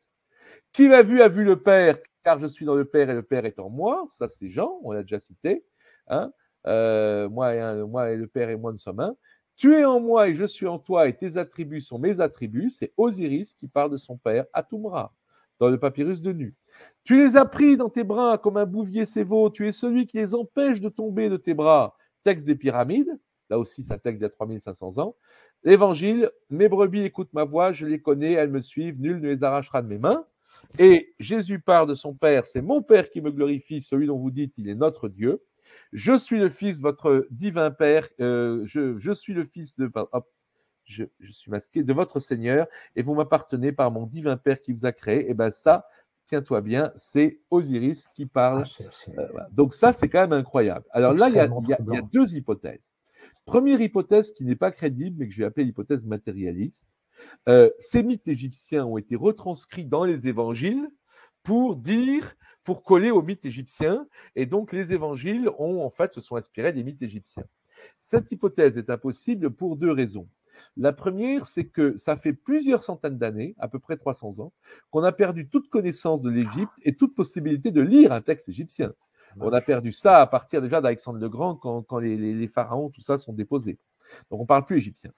Qui m'a vu a vu le Père, car je suis dans le Père et le Père est en moi. Ça, c'est Jean, on l'a déjà cité. Hein, moi et le Père et moi, nous sommes un. Tu es en moi et je suis en toi et tes attributs sont mes attributs. C'est Osiris qui parle de son père, Atumra, dans le papyrus de Nu. Tu les as pris dans tes bras comme un bouvier ses veaux. Tu es celui qui les empêche de tomber de tes bras. Texte des pyramides. Là aussi, c'est un texte d'il y a 3500 ans. L'évangile, mes brebis écoutent ma voix, je les connais, elles me suivent, nul ne les arrachera de mes mains. Et Jésus parle de son Père, c'est mon Père qui me glorifie, celui dont vous dites, il est notre Dieu. Je suis le fils de votre divin Père, je suis le fils de... Hop, je suis masqué de votre Seigneur, et vous m'appartenez par mon divin Père qui vous a créé. Et bien ça, tiens-toi bien, c'est Osiris qui parle. Voilà. Donc ça, c'est quand même incroyable. Alors là, il y a deux hypothèses. Première hypothèse qui n'est pas crédible, mais que je vais appeler l'hypothèse matérialiste. Ces mythes égyptiens ont été retranscrits dans les évangiles pour coller aux mythes égyptiens, et donc les évangiles se sont inspirés des mythes égyptiens. Cette hypothèse est impossible pour deux raisons. La première, c'est que ça fait plusieurs centaines d'années, à peu près 300 ans, qu'on a perdu toute connaissance de l'Égypte et toute possibilité de lire un texte égyptien. On a perdu ça à partir déjà d'Alexandre le Grand, quand les pharaons, tout ça, sont déposés. Donc on ne parle plus égyptien.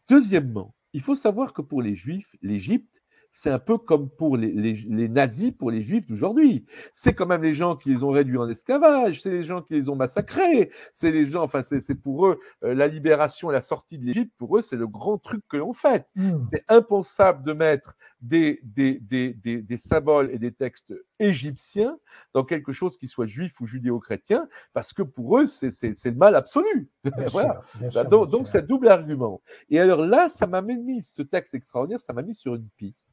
Deuxièmement, il faut savoir que pour les Juifs, l'Égypte, c'est un peu comme pour les nazis, pour les Juifs d'aujourd'hui. C'est quand même les gens qui les ont réduits en esclavage, c'est les gens qui les ont massacrés, c'est les gens, c'est pour eux, la libération et la sortie de l'Égypte, pour eux, c'est le grand truc que l'on fait. C'est impensable de mettre des symboles et des textes égyptiens dans quelque chose qui soit juif ou judéo-chrétien, parce que pour eux, c'est le mal absolu. Voilà. Donc, c'est un double argument. Et alors là, ça m'a mis, ce texte extraordinaire, ça m'a mis sur une piste.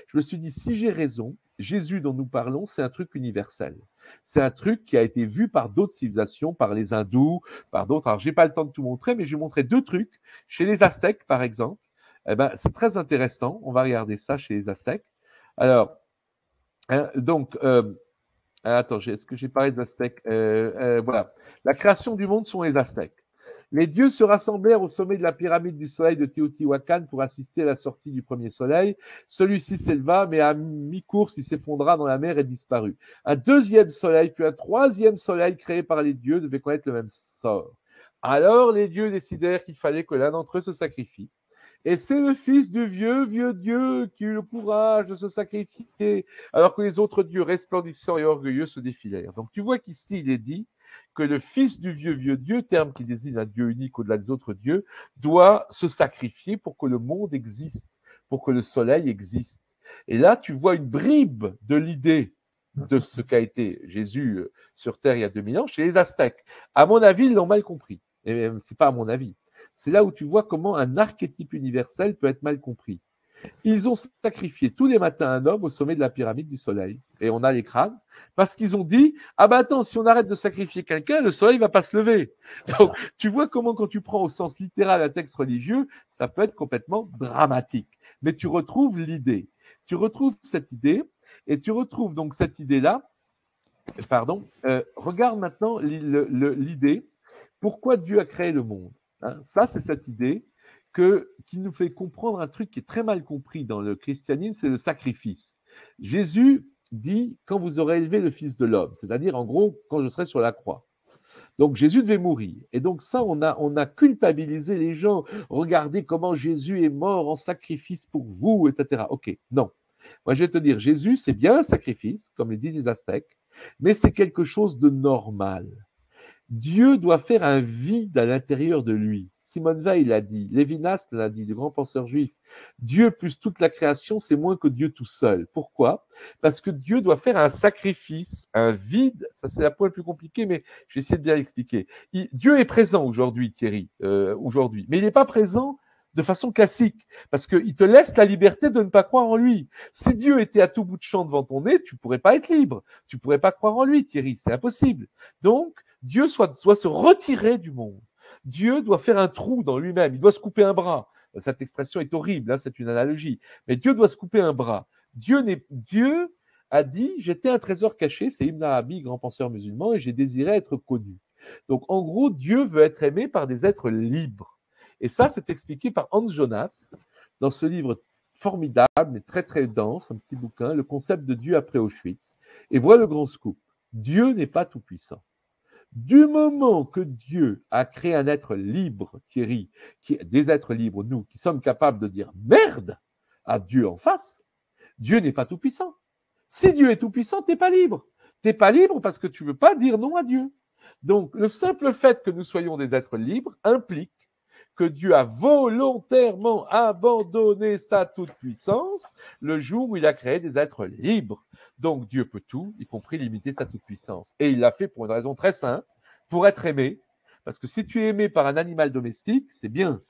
Je me suis dit, si j'ai raison, Jésus dont nous parlons, c'est un truc universel. C'est un truc qui a été vu par d'autres civilisations, par les hindous, par d'autres. Alors, je n'ai pas le temps de tout montrer, mais je vais montrer deux trucs. Chez les Aztèques, par exemple, c'est très intéressant. On va regarder ça chez les Aztèques. Alors, attends, est-ce que j'ai parlé des Aztèques? Voilà. La création du monde sont les Aztèques. Les dieux se rassemblèrent au sommet de la pyramide du soleil de Teotihuacan pour assister à la sortie du premier soleil. Celui-ci s'éleva, mais à mi-course, il s'effondra dans la mer et disparut. Un deuxième soleil, puis un troisième soleil créé par les dieux devait connaître le même sort. Alors les dieux décidèrent qu'il fallait que l'un d'entre eux se sacrifie. Et c'est le fils du vieux Dieu qui eut le courage de se sacrifier, alors que les autres dieux resplendissants et orgueilleux se défilèrent. Donc tu vois qu'ici, il est dit que le fils du vieux Dieu, terme qui désigne un Dieu unique au-delà des autres dieux, doit se sacrifier pour que le monde existe, pour que le soleil existe. Et là, tu vois une bribe de l'idée de ce qu'a été Jésus sur Terre il y a 2000 ans chez les Aztèques. À mon avis, ils l'ont mal compris. Et c'est pas à mon avis. C'est là où tu vois comment un archétype universel peut être mal compris. Ils ont sacrifié tous les matins un homme au sommet de la pyramide du soleil. Et on a les crânes. Parce qu'ils ont dit, ah ben attends, si on arrête de sacrifier quelqu'un, le soleil va pas se lever. Donc, tu vois comment quand tu prends au sens littéral un texte religieux, ça peut être complètement dramatique. Mais tu retrouves l'idée. Tu retrouves cette idée, et tu retrouves donc cette idée-là. Regarde maintenant l'idée. Pourquoi Dieu a créé le monde, hein? Ça, c'est cette idée qui nous fait comprendre un truc qui est très mal compris dans le christianisme, c'est le sacrifice. Jésus dit « quand vous aurez élevé le Fils de l'homme », c'est-à-dire en gros quand je serai sur la croix. Donc Jésus devait mourir. Et donc ça, on a culpabilisé les gens. Regardez comment Jésus est mort en sacrifice pour vous, etc. Ok, non. Moi, je vais te dire, Jésus, c'est bien un sacrifice, comme le disent les Aztèques, mais c'est quelque chose de normal. Dieu doit faire un vide à l'intérieur de lui. Simone Veil l'a dit, Lévinas l'a dit, le grand penseur juif. Dieu plus toute la création, c'est moins que Dieu tout seul. Pourquoi? Parce que Dieu doit faire un sacrifice, un vide. Ça, c'est la point le plus compliqué, mais je vais essayer de bien l'expliquer. Dieu est présent aujourd'hui, Thierry, aujourd'hui, mais il n'est pas présent de façon classique, parce qu'il te laisse la liberté de ne pas croire en lui. Si Dieu était à tout bout de champ devant ton nez, tu ne pourrais pas être libre. Tu ne pourrais pas croire en lui, Thierry, c'est impossible. Donc, Dieu doit se retirer du monde. Dieu doit faire un trou dans lui-même. Il doit se couper un bras. Cette expression est horrible, hein, c'est une analogie. Mais Dieu doit se couper un bras. Dieu a dit, j'étais un trésor caché, c'est Ibn Arabi, grand penseur musulman, et j'ai désiré être connu. Donc, en gros, Dieu veut être aimé par des êtres libres. Et ça, c'est expliqué par Hans Jonas dans ce livre formidable, mais très, très dense, un petit bouquin, Le concept de Dieu après Auschwitz. Et voilà le grand scoop. Dieu n'est pas tout-puissant. Du moment que Dieu a créé un être libre, Thierry, des êtres libres, nous, qui sommes capables de dire merde à Dieu en face, Dieu n'est pas tout-puissant. Si Dieu est tout-puissant, tu n'es pas libre. Tu n'es pas libre parce que tu ne veux pas dire non à Dieu. Donc, le simple fait que nous soyons des êtres libres implique que Dieu a volontairement abandonné sa toute-puissance le jour où il a créé des êtres libres. Donc Dieu peut tout, y compris limiter sa toute-puissance. Et il l'a fait pour une raison très simple, pour être aimé. Parce que si tu es aimé par un animal domestique, c'est bien.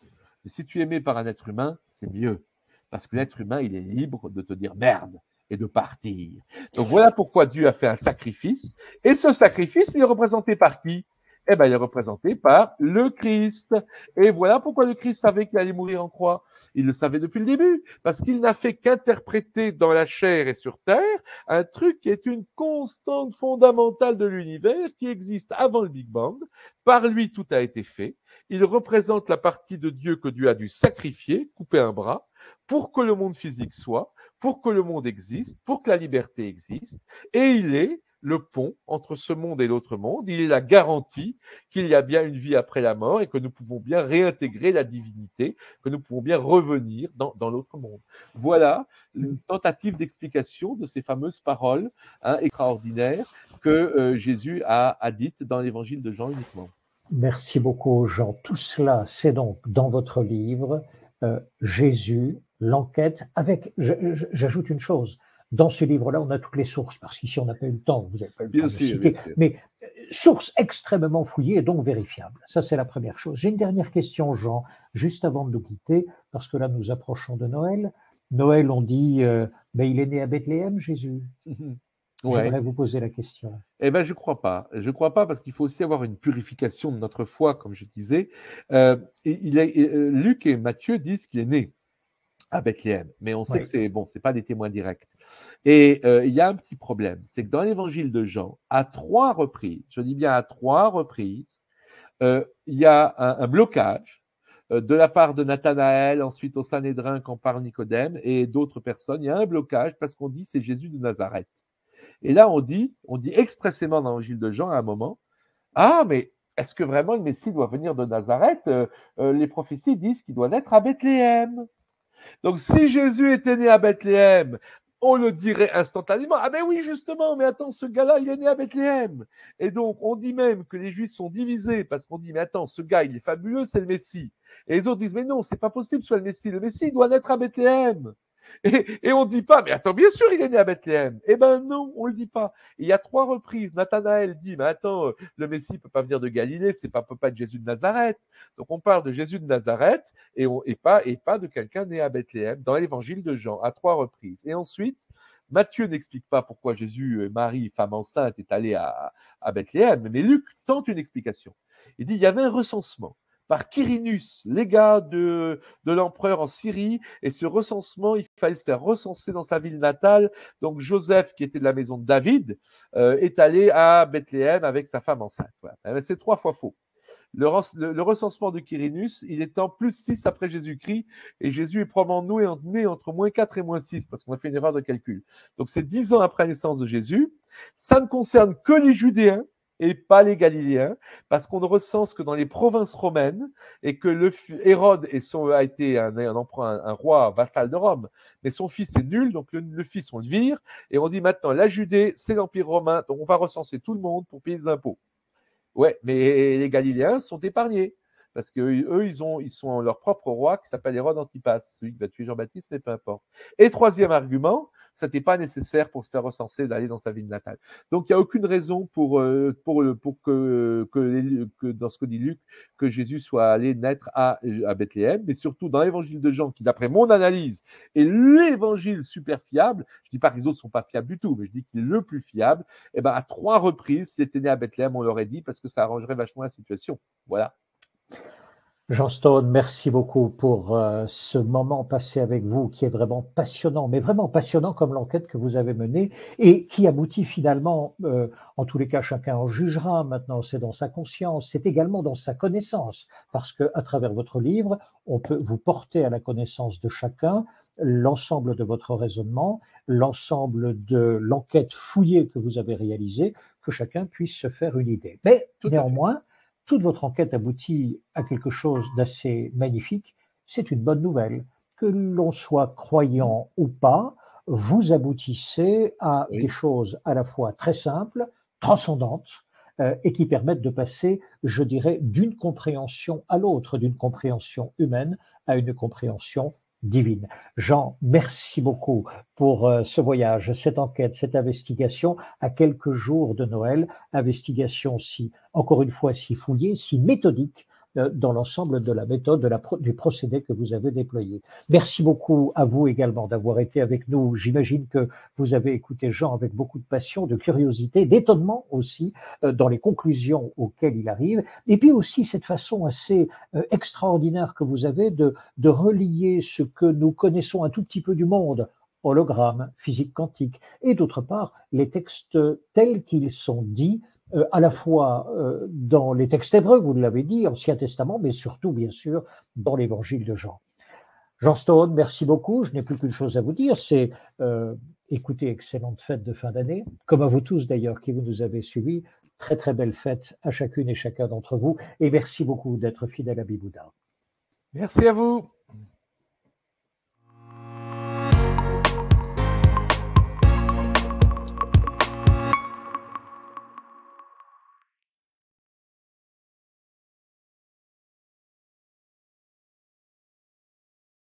Mais si tu es aimé par un être humain, c'est mieux. Parce que l'être humain, il est libre de te dire merde et de partir. Donc voilà pourquoi Dieu a fait un sacrifice. Et ce sacrifice, il est représenté par qui? Eh bien, il est représenté par le Christ. Et voilà pourquoi le Christ savait qu'il allait mourir en croix. Il le savait depuis le début, parce qu'il n'a fait qu'interpréter dans la chair et sur terre un truc qui est une constante fondamentale de l'univers qui existe avant le Big Bang. Par lui, tout a été fait. Il représente la partie de Dieu que Dieu a dû sacrifier, couper un bras, pour que le monde physique soit, pour que le monde existe, pour que la liberté existe. Et il est le pont entre ce monde et l'autre monde. Il est la garantie qu'il y a bien une vie après la mort et que nous pouvons bien réintégrer la divinité, que nous pouvons bien revenir dans l'autre monde. Voilà une tentative d'explication de ces fameuses paroles extraordinaires que Jésus a dites dans l'évangile de Jean uniquement. Merci beaucoup, Jean. Tout cela, c'est donc dans votre livre, Jésus, l'enquête, avec, j'ajoute une chose, dans ce livre-là, on a toutes les sources, parce qu'ici, on n'a pas eu le temps, vous n'avez pas eu le temps de citer, mais sources extrêmement fouillées et donc vérifiables. Ça, c'est la première chose. J'ai une dernière question, Jean, juste avant de nous quitter, parce que là, nous approchons de Noël. Noël, on dit, mais il est né à Bethléem, Jésus. J'aimerais vous poser la question. Eh bien, je ne crois pas. Je ne crois pas parce qu'il faut aussi avoir une purification de notre foi, comme je disais. Luc et Matthieu disent qu'il est né à Bethléem, mais on sait que c'est pas des témoins directs. Et il y a un petit problème, c'est que dans l'évangile de Jean, à 3 reprises, je dis bien à 3 reprises, il y a un blocage de la part de Nathanaël, ensuite au Sanhédrin quand parle Nicodème et d'autres personnes. Il y a un blocage parce qu'on dit c'est Jésus de Nazareth. Et là, on dit expressément dans l'évangile de Jean à un moment, ah, mais est-ce que vraiment le Messie doit venir de Nazareth? Les prophéties disent qu'il doit naître à Bethléem. Donc, si Jésus était né à Bethléem, on le dirait instantanément. Ah ben oui, justement, mais attends, ce gars-là, il est né à Bethléem. Et donc, on dit même que les Juifs sont divisés parce qu'on dit, mais attends, ce gars, il est fabuleux, c'est le Messie. Et les autres disent, mais non, c'est pas possible que ce soit le Messie. Le Messie, il doit naître à Bethléem. Et on ne dit pas, mais attends, bien sûr, il est né à Bethléem. Eh ben non, on ne le dit pas. Et il y a 3 reprises, Nathanaël dit, mais attends, le Messie ne peut pas venir de Galilée, c'est pas, peut pas être Jésus de Nazareth. Donc on parle de Jésus de Nazareth et pas de quelqu'un né à Bethléem dans l'évangile de Jean, à 3 reprises. Et ensuite, Matthieu n'explique pas pourquoi Jésus, Marie, femme enceinte, est allé à Bethléem, mais Luc tente une explication. Il dit, il y avait un recensement par Quirinus, légat de l'empereur en Syrie, et ce recensement, il fallait se faire recenser dans sa ville natale. Donc Joseph, qui était de la maison de David, est allé à Bethléem avec sa femme enceinte. Voilà. C'est 3 fois faux. Le recensement de Quirinus, il est en plus 6 après Jésus-Christ, et Jésus est probablement né entre -4 et -6, parce qu'on a fait une erreur de calcul. Donc c'est 10 ans après la naissance de Jésus. Ça ne concerne que les Judéens, et pas les Galiléens, parce qu'on ne recense que dans les provinces romaines, et que Hérode a été un roi vassal de Rome, mais son fils est nul, donc le fils, on le vire, et on dit maintenant, la Judée, c'est l'Empire romain, donc on va recenser tout le monde pour payer des impôts. Ouais, mais les Galiléens sont épargnés, parce qu'eux, ils sont leur propre roi qui s'appelle Hérode Antipas, celui qui va tuer Jean-Baptiste, mais peu importe. Et 3e argument, ça n'était pas nécessaire pour se faire recenser d'aller dans sa ville natale. Donc il n'y a aucune raison pour que dans ce que dit Luc, que Jésus soit allé naître à Bethléem, mais surtout dans l'évangile de Jean, qui d'après mon analyse est l'évangile super fiable. Je ne dis pas que les autres ne sont pas fiables du tout, mais je dis qu'il est le plus fiable. Et ben à 3 reprises, s'il était né à Bethléem, on l'aurait dit, parce que ça arrangerait vachement la situation. Voilà. Jean Stone, merci beaucoup pour ce moment passé avec vous qui est vraiment passionnant, mais vraiment passionnant comme l'enquête que vous avez menée et qui aboutit finalement, en tous les cas chacun en jugera maintenant, c'est dans sa conscience, c'est également dans sa connaissance, parce que à travers votre livre, on peut vous porter à la connaissance de chacun l'ensemble de votre raisonnement, l'ensemble de l'enquête fouillée que vous avez réalisée, que chacun puisse se faire une idée. Mais néanmoins, toute votre enquête aboutit à quelque chose d'assez magnifique. C'est une bonne nouvelle. Que l'on soit croyant ou pas, vous aboutissez à des choses à la fois très simples, transcendantes, et qui permettent de passer, je dirais, d'une compréhension à l'autre, d'une compréhension humaine à une compréhension divine. Jean, merci beaucoup pour ce voyage, cette enquête, cette investigation à quelques jours de Noël, investigation encore une fois, si fouillée, si méthodique dans l'ensemble de la méthode, du procédé que vous avez déployé. Merci beaucoup à vous également d'avoir été avec nous. J'imagine que vous avez écouté Jean avec beaucoup de passion, de curiosité, d'étonnement aussi dans les conclusions auxquelles il arrive. Et puis aussi cette façon assez extraordinaire que vous avez de relier ce que nous connaissons un tout petit peu du monde, hologramme, physique quantique, et d'autre part les textes tels qu'ils sont dits, à la fois dans les textes hébreux, vous l'avez dit, Ancien Testament, mais surtout, bien sûr, dans l'Évangile de Jean. Jean Stone, merci beaucoup. Je n'ai plus qu'une chose à vous dire, c'est écoutez, excellente fête de fin d'année, comme à vous tous d'ailleurs qui vous nous avez suivis. Très très belle fête à chacune et chacun d'entre vous, et merci beaucoup d'être fidèle à Bibouda. Merci à vous.